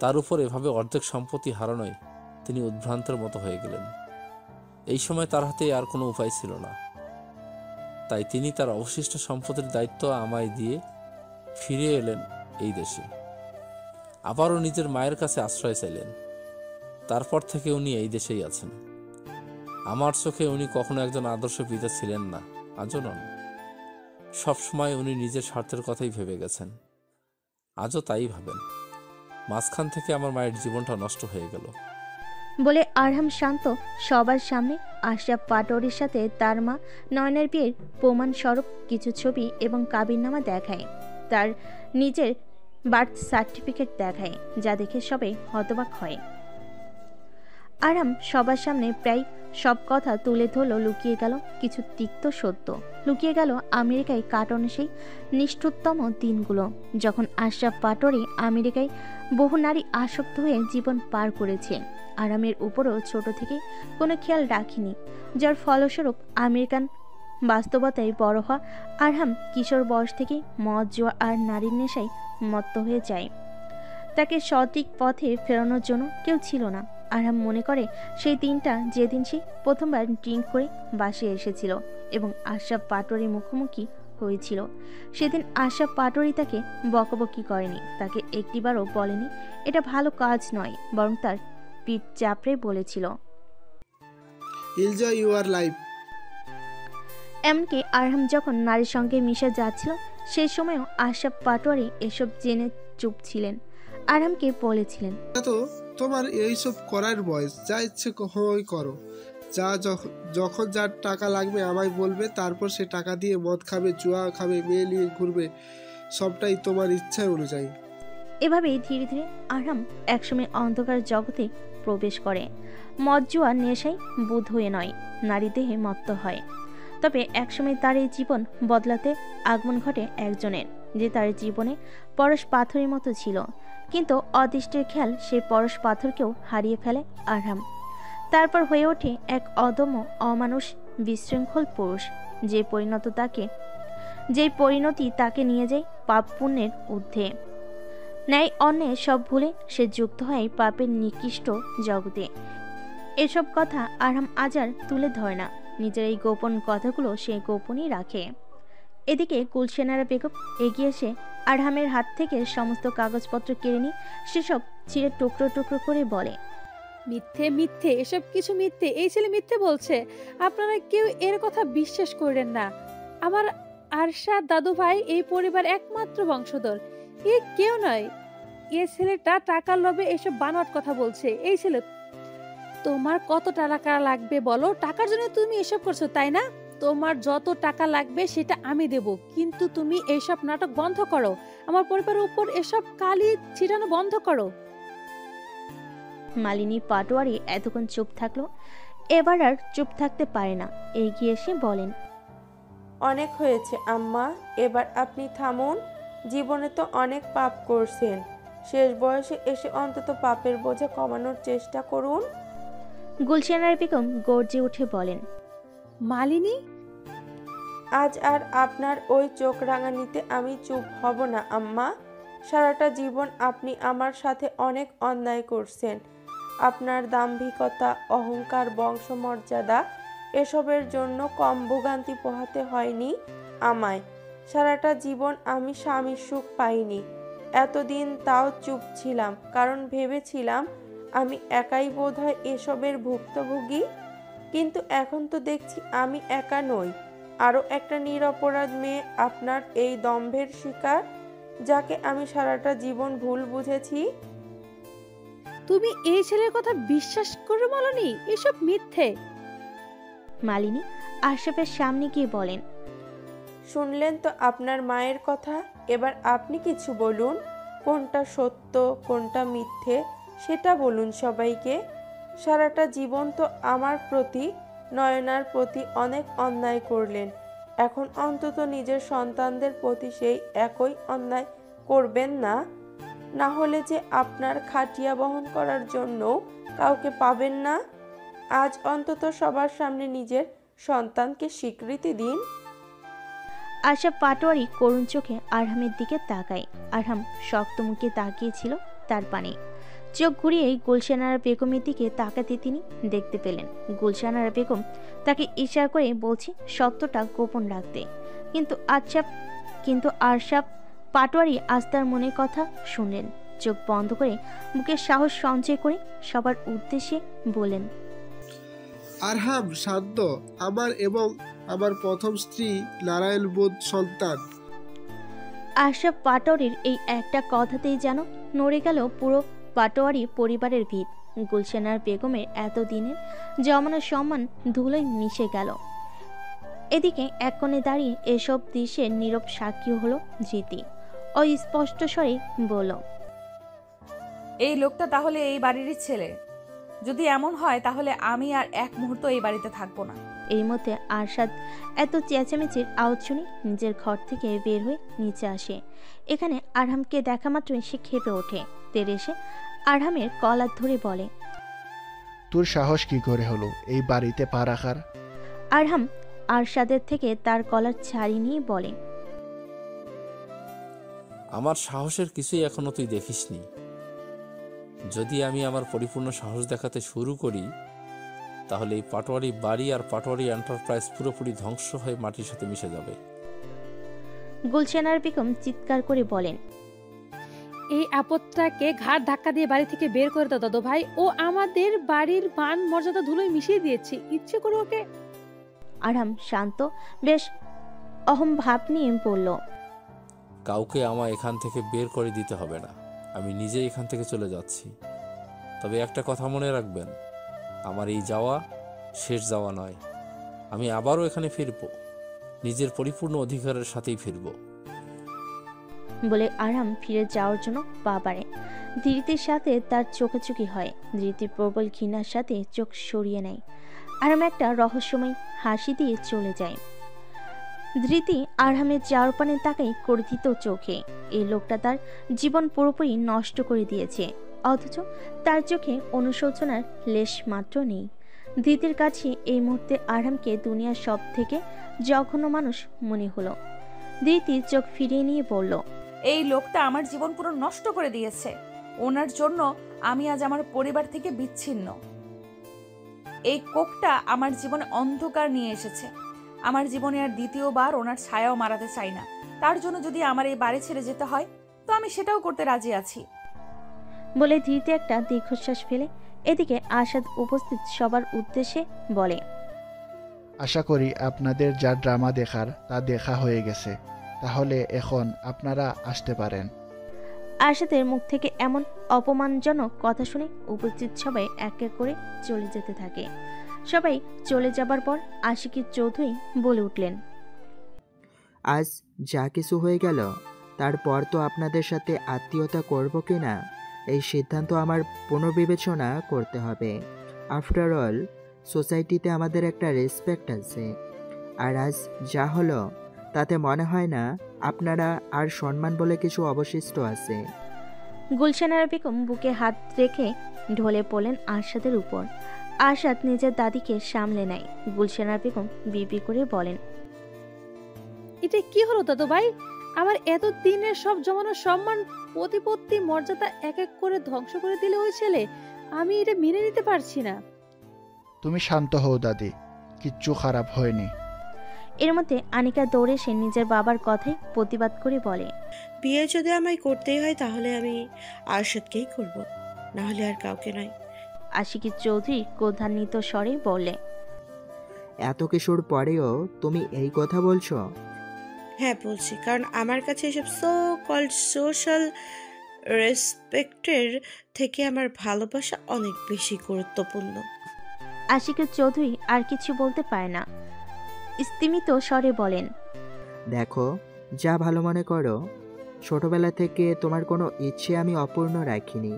তার উপর এভাবে অর্ধেক সম্পত্তি হারানোয় তিনি উদ্ভ্রান্তের মতো হয়ে গেলেন। এই সময় তার হাতে আর কোনো উপায় ছিল না, তাই তিনি তার অবশিষ্ট সম্পত্তির দায়িত্ব আমায় দিয়ে ফিরে এলেন এই দেশে। আবারও নিজের মায়ের কাছে আশ্রয় চাইলেন। তারপর থেকে উনি এই দেশেই আছেন। আমার চোখে উনি কখনো একজন আদর্শ পিতা ছিলেন না, আজও নন। সবসময় উনি নিজের স্বার্থের কথাই ভেবে গেছেন, আজও তাই ভাবেন। মাঝখান থেকে আমার মায়ের জীবনটা নষ্ট হয়ে গেল বলে আরহাম শান্ত সবার সামনে আশরাফ পাটোয়ারির সাথে তার মা নয়নার বিয়ের প্রমাণস্বরূপ কিছু ছবি এবং কাবিননামা দেখায়, তার নিজের বার্থ সার্টিফিকেট দেখায়, যা দেখে সবাই হতবাক হয়। আরহাম সবার সামনে প্রায় সব কথা তুলে ধরল। লুকিয়ে গেল কিছু তিক্ত সত্য, লুকিয়ে গেল আমেরিকায় কাটানো সেই নিষ্ঠুরতম দিনগুলো, যখন আশরাফ পাটোয়ারি আমেরিকায় বহু নারী আসক্ত হয়ে জীবন পার করেছে। আরামের উপরও ছোট থেকে কোনো খেয়াল রাখিনি, যার ফলস্বরূপ আমেরিকান বাস্তবতায় বড় হওয়া আরহাম কিশোর বয়স থেকে মদ জুয়া আর নারীর নেশায় মত্ত হয়ে যায়। তাকে সঠিক পথে ফেরানোর জন্য কেউ ছিল না। আরহাম মনে করে সেই দিনটা যেদিন সে প্রথমবার ড্রিঙ্ক করে বাসে এসেছিল এবং আশরাফ পাটোয়ারি মুখোমুখি হয়েছিল। সেদিন আশরাফ পাটোয়ারি তাকে বকাবকি করেনি, তাকে একটিবারও বলেনি এটা ভালো কাজ নয়, বরং তার পিঠ চাপড়ে বলেছিল, এনজয় ইউর লাইফ। এমনকি আরহাম যখন নারীর সঙ্গে মিশে যাচ্ছিল সেই সময়ও আশরাফ পাটোয়ারি এসব জেনে চুপ ছিলেন। আরহামকে বলেছিলেন, তো তোমার এইসব করার বয়স, যা ইচ্ছে হয় করো। যখন যার টাকা লাগবে আমায় বলবে, তারপর সে টাকা দিয়ে মদ খাবে, জুয়া খাবে, মেয়ে নিয়ে ঘুরবে, সবটাই তোমার ইচ্ছা অনুযায়ী। এভাবেই ধীরে ধীরে আরহাম একসময় অন্ধকার জগতে প্রবেশ করে। মদ জুয়া নেশায় বুধ হয়ে নয়, নারী দেহে মত্ত হয়। তবে একসময় তার এই জীবন বদলাতে আগমন ঘটে একজনের, যে তার জীবনে পরশ পাথরের মতো ছিল, কিন্তু অদৃষ্টের খেয়াল সেই পরশ পাথরকেও হারিয়ে ফেলে আরহাম। তারপর হয়ে ওঠে এক অদম্য অমানুষ বিশৃঙ্খল পুরুষ, যে পরিণতি তাকে নিয়ে যায় পাপ পুণ্যের ঊর্ধ্বে। ন্যায় অন্যায় সব ভুলে সে যুক্ত হয় পাপের নিকৃষ্ট জগতে। এসব কথা আরহাম আজ আর তুলে ধরে না, নিজের এই গোপন কথাগুলো সে গোপনই রাখে। এদিকে গুলশেনারা বেগম এগিয়ে এসে আরহামের হাত থেকে সমস্ত কাগজপত্র কেড়ে নিয়ে সেসব ছিঁড়ে টুকরো টুকরো করে বলে, মিথ্যে মিথ্যে, এসব কিছু মিথ্যে। এই ছেলে মিথ্যে বলছে, আপনারা কেউ এর কথা বিশ্বাস করেন না। আমার আরশাদ দাদু ভাই এই পরিবার একমাত্র বংশধর, এ কেউ নয়। এ ছেলেটা টাকার লোভে এসব বানোয়াট কথা বলছে। এই ছেলে, তোমার কত টাকা লাগবে বলো? টাকার জন্য তুমি এসব করছো, তাই না? তোমার যত টাকা লাগবে সেটা আমি দেব, কিন্তু তুমি এইসব নাটক বন্ধ করো। আমার পরিবারের উপর এসব কালি ছিটানো বন্ধ করো। মালিনী পাটোয়ারি এতক্ষণ চুপ থাকলো, এবার আর চুপ থাকতে পারে না, এগিয়ে এসে বলেন, অনেক হয়েছে আম্মা, এবার আপনি থামুন। জীবনে তো অনেক পাপ করছেন, শেষ বয়সে এসে অন্তত পাপের বোঝা কমানোর চেষ্টা করুন। গুলশেনারা বেগম গর্জে উঠে বলেন, মালিনী, আজ আর আপনার ওই চোখ রাঙানিতে আমি চুপ হব না আম্মা। সারাটা জীবন আপনি আমার সাথে অনেক অন্যায় করছেন। আপনার দাম্ভিকতা, অহংকার, বংশমর্যাদা এসবের জন্য কম ভোগান্তি পোহাতে হয়নি আমায়। সারাটা জীবন আমি স্বামীর সুখ পাইনি। এতদিন তাও চুপ ছিলাম, কারণ ভেবেছিলাম আমি একাই বোধহয় এসবের ভুক্তভোগী। কিন্তু এখন তো দেখছি আমি একা নই, আরও একটা নিরপরাধ মেয়ে আপনার এই দম্ভের শিকার, যাকে আমি সারাটা জীবন ভুল বুঝেছি। তুমি এই ছেলের কথা বিশ্বাস করো মালিনী? এসব মিথ্যে। মালিনী আশরাফের সামনে গিয়ে বলেন, শুনলেন তো আপনার মায়ের কথা, এবার আপনি কিছু বলুন। কোনটা সত্য কোনটা মিথ্যে সেটা বলুন সবাইকে। সারাটা জীবন তো আমার প্রতি, নয়নার প্রতি অনেক অন্যায় করলেন, এখন অন্তত নিজের সন্তানদের প্রতি সেই একই অন্যায় করবেন না। না হলে যে আপনার খাটিয়া বহন করার জন্য কাউকে পাবেন না। আজ অন্তত সবার সামনে নিজের সন্তানকে স্বীকৃতি দিন। আশরাফ পাটোয়ারি করুণ চোখে আরহামের দিকে তাকায়। আরহাম শক্ত মুখে তাকিয়েছিল তার পানে। চোখ ঘুরিয়ে গুলশেনারা বেগমের দিকে তাকাতে তিনি দেখতে পেলেন গুলশেনারা বেগম তাকে ইশারা করে বলছে সত্যটা গোপন রাখতে, কিন্তু আশরাফ পাটোয়ারি আজ তার মনের কথা শুনলেন। চোখ বন্ধ করে মুখে সাহস সঞ্চয় করে সবার উদ্দেশ্যে বলেন, আরহাম শান্ত, আমার এবং আমার প্রথম স্ত্রী নারায়ণ বোধ সন্তান। আশরাফ পাটোয়ারির এই একটা কথাতেই যেন নড়ে গেল পুরো পাটোয়ারি পরিবারের ভিত। গুলশেনার বেগমের এতদিনের জমানো সম্মান ধুলোয় মিশে গেল। এদিকে এক কোণে দাঁড়িয়ে এসব দৃশ্যের নীরব সাক্ষী হলো ধৃতি। ওই স্পষ্ট স্বরে বলল, এই লোকটা তাহলে এই বাড়িরই ছেলে? যদি এমন হয় তাহলে আমি আর এক মুহূর্ত এই বাড়িতে থাকবো না। এই মধ্যে আরশাদ এত চেঁচামেচির আওয়াজ শুনে নিজের ঘর থেকে বের হয়ে নিচে আসে। এখানে আরহামকে দেখা মাত্রই সে ক্ষেপে ওঠে। তেরে এসে আরহামের কলার ধরে বলে, তোর সাহস কি করে হলো এই বাড়িতে পা রাখার? আরহাম আরশাদের থেকে তার কলার ছাড়িয়ে নিয়ে বলে, আমার সাহসের কিছুই এখনো তুই দেখিসনি। যদি আমি আমার পরিপূর্ণ সাহস দেখাতে শুরু করি তাহলে এই পাটোয়ারি বাড়ি আর পাটোয়ারি এন্টারপ্রাইজ পুরোপুরি ধ্বংস হয়ে মাটির সাথে মিশে যাবে। গুলশেনার বেগম চিৎকার করে বলেন, এই আপদটাকে ঘাড় ধাক্কা দিয়ে বাড়ি থেকে বের করে দাও দাদু ভাই। ও আমাদের বাড়ির মান মর্যাদা ধুলোয় মিশিয়ে দিয়েছে, ইচ্ছে করে ওকে। আরহাম শান্ত বেশ অহম ভাব নিয়ে বলল, কাউকে আমায় এখান থেকে বের করে দিতে হবে না, আমি নিজেই এখান থেকে চলে যাচ্ছি। তবে একটা কথা মনে রাখবেন, আমার এই যাওয়া শেষ যাওয়া নয়। আমি আবারও এখানে ফিরব, নিজের পরিপূর্ণ অধিকারের সাথেই ফিরব। বলে আরাম ফিরে যাওয়ার জন্য পা বাড়ে। ধৃতির সাথে তার চোখাচোখি হয়। ধৃতি প্রবল ঘৃণার সাথে চোখ সরিয়ে নেয়। আরাম একটা রহস্যময় হাসি দিয়ে চলে যায়। ধৃতি আরামের যাওয়ার পানে তাকায় ক্রোধিত চোখে। এই লোকটা তার জীবন পুরোপুরি নষ্ট করে দিয়েছে, অথচ তার চোখে অনুশোচনার লেশ মাত্র নেই। ধৃতির কাছে এই মুহূর্তে আরামকে দুনিয়ার সব থেকে জঘন্য মানুষ মনে হলো। ধৃতি চোখ ফিরিয়ে নিয়ে বলল, এই লোকটা আমার জীবন পুরো নষ্ট করে দিয়েছে। ওনার জন্য আমি আজ আমার পরিবার থেকে বিচ্ছিন্ন। এই কোকটা আমার জীবনে অন্ধকার নিয়ে এসেছে। আমার জীবনে আর দ্বিতীয়বার ওনার ছায়াও মারাতে চাই না। তার জন্য যদি আমার এই বাড়ি ছেড়ে যেতে হয়, তো আমি সেটাও করতে রাজি আছি। বলে ধৃতি একটা দীর্ঘশ্বাস ফেলে এদিকে আসাদ উপস্থিত সবার উদ্দেশ্যে বলে, আশা করি আপনাদের যা ড্রামা দেখার তা দেখা হয়ে গেছে। তাহলে এখন আপনারা আসতে পারেন। আসাদের মুখ থেকে এমন অপমানজনক কথা শুনে উপস্থিত সবাই এক এক করে চলে যেতে থাকে। সবাই চলে যাবার পর আশিকুর চৌধুরী বলে উঠলেন, আজ যা কিছু হয়ে গেল তারপর তো আপনাদের সাথে আত্মীয়তা করব কি না এই সিদ্ধান্ত আমার পুনর্বিবেচনা করতে হবে। আফটার অল সোসাইটিতে আমাদের একটা রেসপেক্ট আছে, আর আজ যা হলো তাতে মনে হয় না আপনারা আর সম্মান বলে কিছু অবশিষ্ট আছে। গুলশানারা বেগম বুকে হাত রেখে ঢলে পড়লেন আরশাদের উপর। আরশাদ নিজের দাদিকে সামলে নেয়। গুলশানারা বেগম বিবি করে বলেন, এটা কি হলো দাদু ভাই? আমার এত দিনের সব জমানো সম্মান, প্রতিপত্তি, মর্যাদা এক এক করে ধ্বংস করে দিলে ওই ছেলে। আমি এটা মেনে নিতে পারছি না। তুমি শান্ত হও দাদি, কিচ্ছু খারাপ হয়নি। এর মধ্যে আনিকা দৌড়ে এসে নিজের বাবার কথাই প্রতিবাদ করে বলে, বিয়ে যদি আমায় করতেই হয় তাহলে আমি আরশাদকেই করব, না হলে আর কাউকে নয়। আশিকুর চৌধুরী ক্রোধান্বিত স্বরে বললে, এত কিছুর পরেও তুমি এই কথা বলছো? হ্যাঁ বলছি, কারণ আমার কাছে এসব সো কল্ড সোশ্যাল রেসপেক্টের থেকে আমার ভালোবাসা অনেক বেশি গুরুত্বপূর্ণ। আশিকুর চৌধুরী আর কিছু বলতে পারে না, স্তিমিত স্বরে বলেন, দেখো, যা ভালো মনে করো। ছোটবেলা থেকে তোমার কোনো ইচ্ছে আমি অপূর্ণ রাখিনি,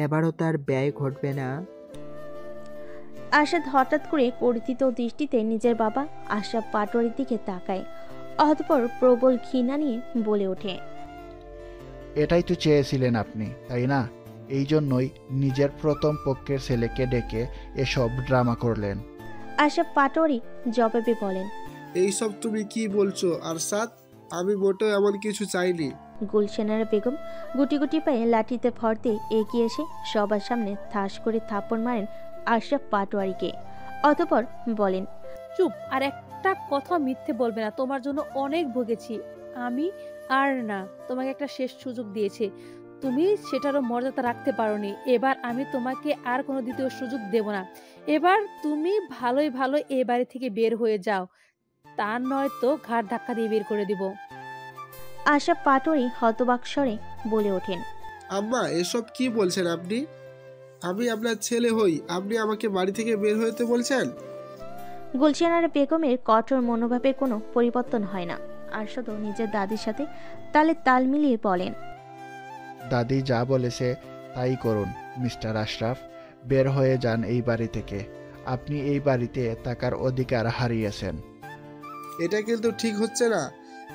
এবারও তার ব্যয় ঘটবে না। আশাদ হঠাৎ করে পরিচিত দৃষ্টিতে নিজের বাবা আশরাফ পাটোয়ারির দিকে তাকায়। অতঃপর প্রবল ঘৃণা নিয়ে বলে ওঠে, এটাই তো চেয়েছিলেন আপনি, তাই না? এই জন্যই নিজের প্রথম পক্ষের ছেলেকে ডেকে এসব ড্রামা করলেন। আশরাফ পাটোয়ারি জবাবে বলেন, এইসব তুমি কি বলছো আরশাদ? আমি মোটেও এমন কিছু চাইনি। গুলশানারা বেগম গুটি গুটি পায়ে লাঠিতে ভর দিয়ে এগিয়ে এসে সবার সামনে ঠাস করে থাপ্পড় মারেন আশরাফ পাটোয়ারিকে। অতঃপর বলেন, চুপ, আর একটা কথা মিথ্যে বলবে না। তোমার জন্য অনেক ভুগেছি আমি। আর না, তোমাকে একটা শেষ সুযোগ দিয়েছে, তুমি সেটারও মর্যাদা রাখতে পারোনি। এবার আমি তোমাকে আর কোনো দ্বিতীয় সুযোগ দেব না। এবার তুমি ভালোই ভালো এ বাড়ি থেকে বের হয়ে যাও, তা নয় তো ঘাড় ধাক্কা দিয়ে বের করে দিব। আশরাফ পাটোয়ারি হতবাক স্বরে বলে ওঠেন, আম্মা, এসব কি বলছেন আপনি? আমি আপনার ছেলে হই, আপনি আমাকে বাড়ি থেকে বের হতে বলছেন? গুলশানারা বেগমের কঠোর মনোভাবে কোনো পরিবর্তন হয় না। আরশাদও নিজের দাদির সাথে তালে তাল মিলিয়ে বলেন, দাদি যা বলেছে তাই করুন মিস্টার আশরাফ। বের হয়ে যান এই বাড়ি থেকে। আপনি এই বাড়িতে থাকার অধিকার হারিয়েছেন। এটা কিন্তু ঠিক হচ্ছে না।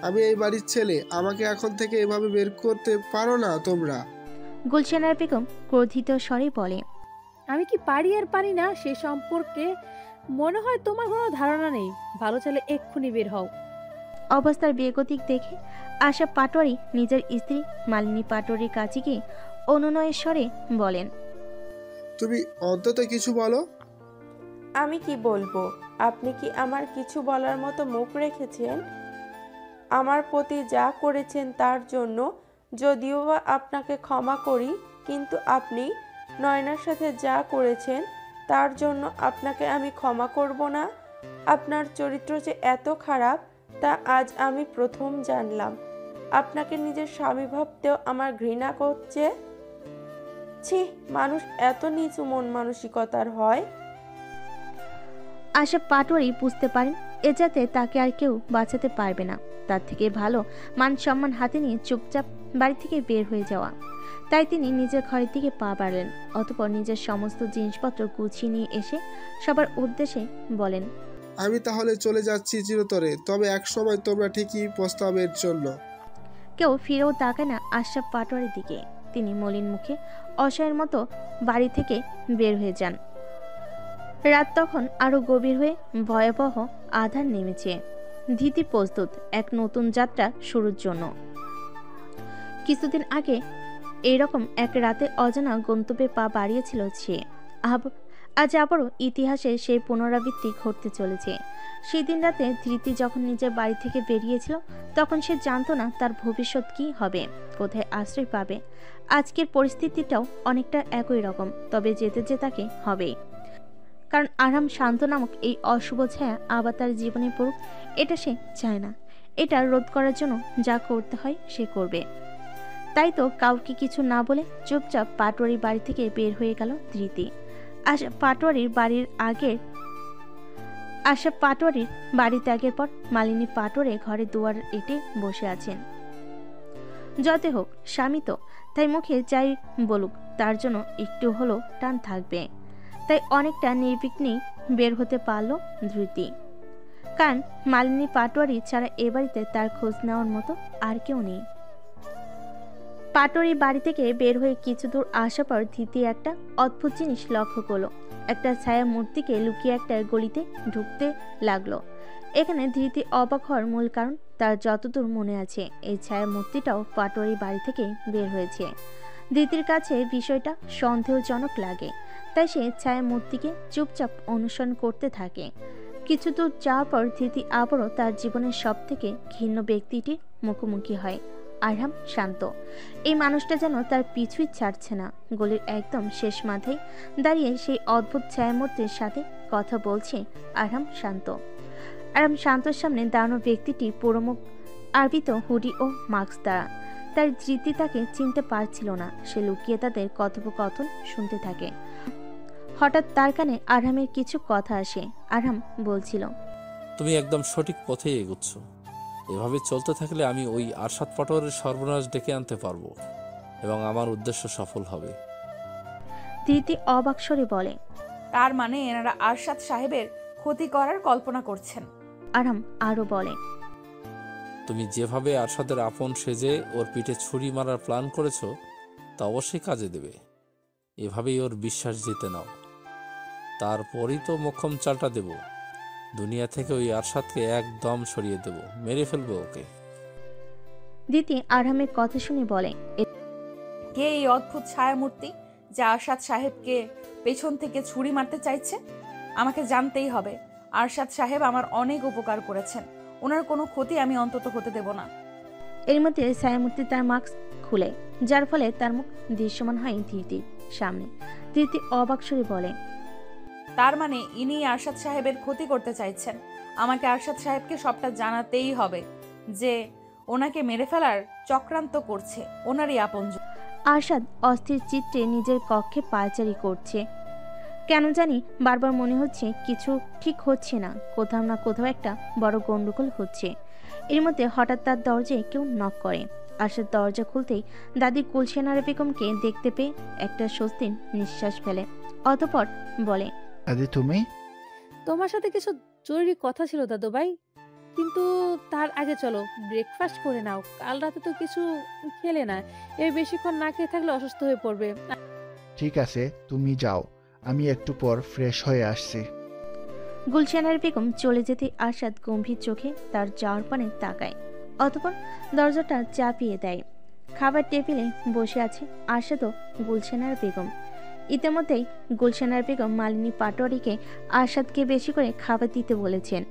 আমি এই বাড়ির ছেলে, আমাকে এখন থেকে এভাবে বের করতে পারো না তোমরা। গুলশানারা বেগম ক্রোধিত স্বরে বলে, আমি কি পারি আর পারি না সে সম্পর্কে মনে হয় তোমার কোনো ধারণা নেই। ভালো ছেলে এক্ষুনি বের হও। অবস্থার বেগতিক দেখে আশা পাটোয়ারি নিজের স্ত্রী মালিনী পাটোয়ারির কাছে গিয়ে অনুনয়ের স্বরে বলেন, তুমি অন্তত কিছু বলো। আমি কি বলবো? আপনি কি আমার কিছু বলার মতো মুখ রেখেছেন? আমার প্রতি যা করেছেন তার জন্য যদিও বা আপনাকে ক্ষমা করি, কিন্তু আপনি নয়নার সাথে যা করেছেন তার জন্য আপনাকে আমি ক্ষমা করব না। আপনার চরিত্র যে এত খারাপ তা আজ আমি প্রথম জানলাম। আপনাকে নিজের স্বামী ভাবতেও আমার ঘৃণা করছে। ছি, মানুষ এত নিচু মন মানসিকতার হয়? আশা পাটোয়ারি বুঝতে পারেন এ যাতে তাকে আর কেউ বাঁচাতে পারবে না, তার থেকে ভালো মান সম্মান হাতে নিয়ে চুপচাপ বাড়ি থেকে বের হয়ে যাওয়া। তাই তিনি নিজের ঘরের দিকে পা বাড়লেন। অতঃপর নিজের সমস্ত জিনিসপত্র গুছিয়ে নিয়ে এসে সবার উদ্দেশ্যে বলেন, আমি তাহলে চলে যাচ্ছি চিরতরে, তবে এক সময় তোমরা ঠিকই প্রস্তাবের জন্য। কেউ ফিরেও তাকায় না আশরাফ পাটোয়ারির দিকে। তিনি মলিন মুখে অসহায়ের মতো বাড়ি থেকে বের হয়ে যান। রাত তখন আরো গভীর হয়ে ভয়াবহ আঁধার নেমেছে। ধীতি প্রস্তুত এক নতুন যাত্রা শুরুর জন্য। কিছুদিন আগে এইরকম এক রাতে অজানা গন্তব্যে পা বাড়িয়েছিল সে। আজ আবারও ইতিহাসে সেই পুনরাবৃত্তি ঘটতে চলেছে। সেদিন রাতে ধৃতি যখন নিজের বাড়ি থেকে বেরিয়েছিল তখন সে জানতো না তার ভবিষ্যৎ কি হবে, কোথায় আশ্রয় পাবে। আজকের পরিস্থিতিটাও অনেকটা একই রকম, তবে যেতে যে তাকে হবেই। কারণ আরাম শান্ত নামক এই অশুভ ছায়া আবার তার জীবনে পড়ুক এটা সে চায় না। এটা রোধ করার জন্য যা করতে হয় সে করবে। তাই তো কাউকে কিছু না বলে চুপচাপ পাটোয়ারি বাড়ি থেকে বের হয়ে গেল ধৃতি। আশা পাটোয়ারির বাড়ি ত্যাগের পর মালিনী পাটোয়ারে ঘরে দুয়ার এঁটে বসে আছেন। যতে হোক স্বামী তো, তাই মুখে যাই বলুক তার জন্য একটু হলো টান থাকবে। তাই অনেকটা নির্বিঘ্নেই বের হতে পারল ধৃতি। কারণ মালিনী পাটোয়ারি ছাড়া এ বাড়িতে তার খোঁজ নেওয়ার মতো আর কেউ নেই। পাটোয়ারি বাড়ি থেকে বের হয়ে কিছু দূর আসার পর ধৃতি একটা অদ্ভুত জিনিস লক্ষ্য করলো। একটা ছায়া মূর্তিকে লুকিয়ে একটা গলিতে ঢুকতে লাগলো। এখানে ধৃতি অবাক হওয়ার মূল কারণ তার যতদূর মনে আছে এই ছায়া মূর্তিটাও পাটোয়ারি বাড়ি থেকে বের হয়েছে। ধৃতির কাছে বিষয়টা সন্দেহজনক লাগে, তাই সে ছায়া মূর্তিকে চুপচাপ অনুসরণ করতে থাকে। কিছু দূর যাওয়ার পর ধৃতি আবারও তার জীবনের সব থেকে ঘৃণ্য ব্যক্তিটির মুখোমুখি হয়, আরহাম শান্ত। এই মানুষটা যেন তার পিছুই ছাড়ছে না। গলির একদম শেষ মাথায় দাঁড়িয়ে সেই অদ্ভুত ছায়ামূর্তির সাথে কথা বলছে আরহাম শান্ত। আরহাম শান্তর সামনে দাঁড়ানো ব্যক্তিটি পুরোমুখ আবৃত হুডি ও মাস্ক দ্বারা। তার ধৃতি তাকে চিনতে পারছিল না। সে লুকিয়ে তাদের কথোপকথন শুনতে থাকে। হঠাৎ তার কানে আরহামের কিছু কথা আসে। আরহাম বলছিল, তুমি একদম সঠিক পথে এগোচ্ছ। এভাবে চলতে থাকলে আমি ওই আরশাদ পাটোয়ারের সর্বনাশ ডেকে আনতে পারবো এবং আমার উদ্দেশ্য সফল হবে। ধৃতি অবাক স্বরে বলে, তার মানে এনারা আরশাদ সাহেবের ক্ষতি করার কল্পনা করছেন? আরহাম আরো বলে, তুমি যেভাবে আরশাদের আপন সেজে ওর পিঠে ছুরি মারার প্ল্যান করেছো তা অবশ্যই কাজে দেবে। এভাবেই ওর বিশ্বাস জিতে নাও, তারপরই তো মোক্ষম চালটা দেব। দুনিয়া থেকে ওই আরশাদকে একদম সরিয়ে দেব, মেরে ফেলবো ওকে। দিতি আরহামের কথা শুনে বলে, কে এই অদ্ভুত ছায়ামূর্তি যা আরশাদ সাহেবকে পেছন থেকে ছুরি মারতে চাইছে? আমাকে জানতেই হবে। আরশাদ সাহেব আমার অনেক উপকার করেছেন, ওনার কোনো ক্ষতি আমি অন্তত হতে দেব না। এর মধ্যে ছায়ামূর্তি তার মাস্ক খুলে, যার ফলে তার মুখ দৃশ্যমান হয় ধৃতির সামনে। ধৃতি অবাক স্বরে বলে, তার মানে ইনি আরশাদ সাহেবের ক্ষতি করতে চাইছেন। আমাকে আরশাদ সাহেবকে সবটা জানাতেই হবে যে ওনাকে মেরে ফেলার চক্রান্ত করছে ওনারই আপনজন। আরশাদ অস্থির চিত্তে নিজের কক্ষে পায়চারি করছে। কেন জানি বারবার মনে হচ্ছে কিছু ঠিক হচ্ছে না, কোথাও না কোথাও একটা বড় গন্ডগোল হচ্ছে। এর মধ্যে হঠাৎ তার দরজায় কেউ নক করে। আরশাদ দরজা খুলতেই দাদি গুলশানারা বেগমকে দেখতে পেয়ে একটা স্বস্তির নিঃশ্বাস ফেলে। অতঃপর বলে, দাদি তুমি? তোমার সাথে কিছু জরুরি কথা ছিল দাদু ভাই, কিন্তু তার আগে চলো ব্রেকফাস্ট করে নাও। কাল রাতে তো কিছু খেলে না, এর বেশিক্ষণ না খেয়ে থাকলে অসুস্থ হয়ে পড়বে। ঠিক আছে, তুমি যাও, আমি একটু পর ফ্রেশ হয়ে আসছি। গুলশানার বেগম চলে যেতে আরশাদ গম্ভীর চোখে তার যাওয়ার পানে তাকায়। অতঃপর দরজাটা চাপিয়ে দেয়। খাবার টেবিলে বসে আছে আরশাদ ও গুলশানার বেগম। ইতিমধ্যেই গুলশানার বেগম মালিনী পাটোয়ারিকে আরশাদকে বেশি করে খাবার দিতে বলেছেন।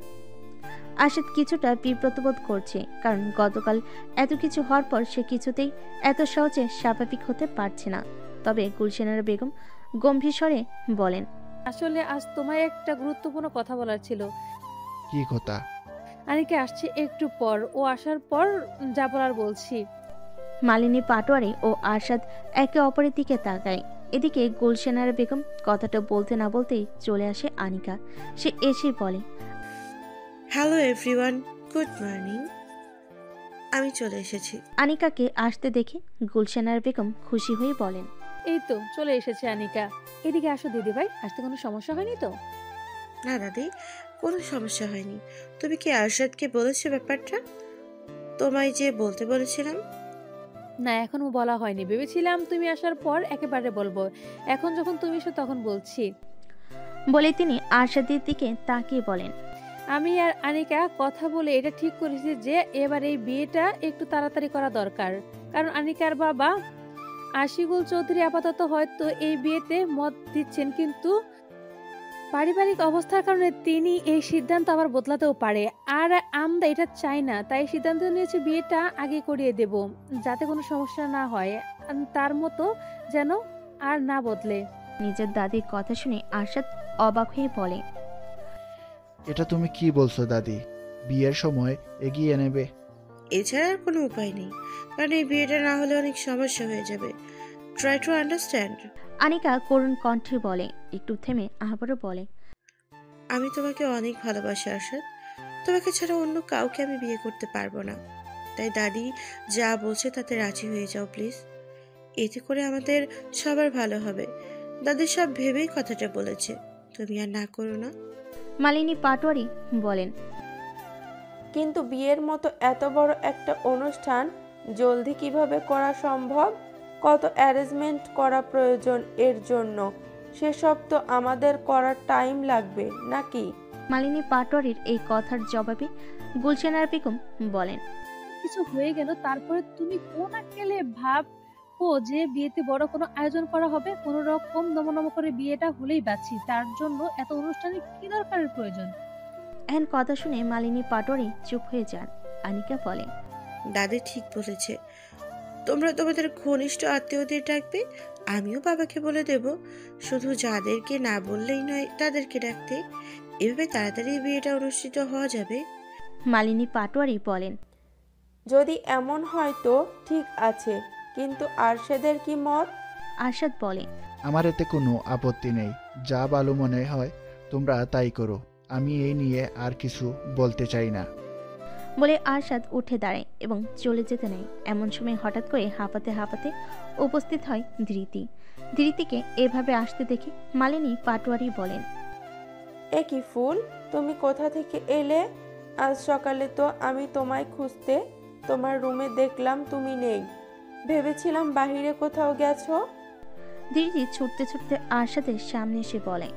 আরশাদ কিছুটা বিব্রত বোধ করছে, কারণ গতকাল এত কিছু হওয়ার পর সে কিছুতেই এত সহজে স্বাভাবিক হতে পারছে না। তবে গুলশানার বেগম গম্ভীর স্বরে বলেন, আসলে আজ তোমায় একটা গুরুত্বপূর্ণ কথা বলার ছিল। কি কথা? আনিকে আসছে একটু পর, ও আসার পর যা বলার বলছি। মালিনী পাটোয়ারি ও আরশাদ একে অপরের দিকে তাকায়। এদিকে গুলশানার বেগম কথাটা বলতে না বলতেই চলে আসে আনিকা। সে এসে বলে, হ্যালো এভরিওয়ান, গুড মর্নিং। আমি চলে এসেছি। আনিকাকে আসতে দেখে গুলশানার বেগম খুশি হয়ে বলেন, এই তো চলে এসেছে আনিকা। এদিকে আসো দিদি ভাই, আসতে কোনো সমস্যা হয়নি তো? না দাদি, কোনো সমস্যা হয়নি। তুমি কি আরশাদকে বলেছো ব্যাপারটা? তোমায় যে বলতে বলেছিলাম। না, এখনো বলা হয়নি, ভেবেছিলাম তুমি আসার পর একেবারে বলবো। এখন যখন তুমি এসো তখন বলছি। বলে তিনি আরশাদের দিকে তাকিয়ে বলেন, আমি আর আনিকা কথা বলে এটা ঠিক করেছি যে এবার এই বিয়েটা একটু তাড়াতাড়ি করা দরকার। কারণ আনিকার বাবা আশিকুল চৌধুরী আপাতত হয়তো এই বিয়েতে মত দিচ্ছেন, কিন্তু পারিবারিক অবস্থার কারণে তিনি এই সিদ্ধান্ত আবার বদলাতেও পারে। আর আমরা এটা চাই না, তাই সিদ্ধান্ত নিয়েছি বিয়েটা আগে করিয়ে দেব, যাতে কোনো সমস্যা না হয়, তার মতো যেন আর না বদলে। নিজের দাদির কথা শুনে আরশাদ অবাক হয়ে বলে, এটা তুমি কি বলছো দাদি? বিয়ের সময় এগিয়ে নেবে? এছাড়া আর কোনো উপায় নেই, কারণ এই বিয়েটা না হলে অনেক সমস্যা হয়ে যাবে। Try to understand. আনিকা করুণ কণ্ঠে বলে, একটু থেমে আবারও বলে, আমি তোমাকে অনেক ভালোবাসি আরশাদ। তোমাকে ছাড়া অন্য কাউকে আমি বিয়ে করতে পারবো না। তাই দাদি যা বলছে তাতে রাজি হয়ে যাও প্লিজ। এতে করে আমাদের সবার ভালো হবে। দাদি সব ভেবেই কথাটা বলেছে, তুমি আর না করো না। মালিনী পাটোয়ারি বলেন, কিন্তু বিয়ের মতো এত বড় একটা অনুষ্ঠান জলদি কিভাবে করা সম্ভব? কত অ্যারেঞ্জমেন্ট করা প্রয়োজন এর জন্য? সেসব তো আমাদের করার টাইম লাগবে নাকি? মালিনী পাটোয়ারির এই কথার জবাবে গুলশানার বেগম বলেন, কিছু হয়ে গেল তারপরে তুমি কোন আক্কেলে ভাবো যে বিয়েতে বড় কোনো আয়োজন করা হবে? কোনো রকম নমনম করে বিয়েটা হলেই বাঁচি, তার জন্য এত অনুষ্ঠানে কি দরকারের প্রয়োজন? এহেন কথা শুনে মালিনী পাটোয়ারি চুপ হয়ে যান। আনিকা বলে, দাদি ঠিক বলেছে, তোমরা তোমাদের ঘনিষ্ঠ আত্মীয়দের ডাকবে, আমিও বাবাকে বলে দেব। শুধু যাদেরকে না বললেই নয় তাদেরকে ডাকতে। এভাবে তাড়াতাড়ি বিয়েটা অনুষ্ঠিত হওয়া যাবে। মালিনী পাটোয়ারি বলেন, যদি এমন হয় তো ঠিক আছে, কিন্তু আরশেদের কি মত? আরশাদ বলে, আমার এতে কোনো আপত্তি নেই। যা ভালো মনে হয় তোমরা তাই করো। আমি এই নিয়ে আর কিছু বলতে চাই না। বলে আরশাদ উঠে দাঁড়ায় এবং চলে যেতে নেয়। এমন সময় হঠাৎ করে হাঁপাতে হাঁপাতে উপস্থিত হয় ধৃতি। ধৃতিকে এভাবে আসতে দেখে মালিনী পাটোয়ারি বলেন, এ কি ফুল, তুমি কোথা থেকে এলে? আজ সকালে তো আমি তোমায় খুঁজতে তোমার রুমে দেখলাম তুমি নেই, ভেবেছিলাম বাহিরে কোথাও গেছো। ধৃতি ছুটতে ছুটতে আরশাদের সামনে এসে বলে,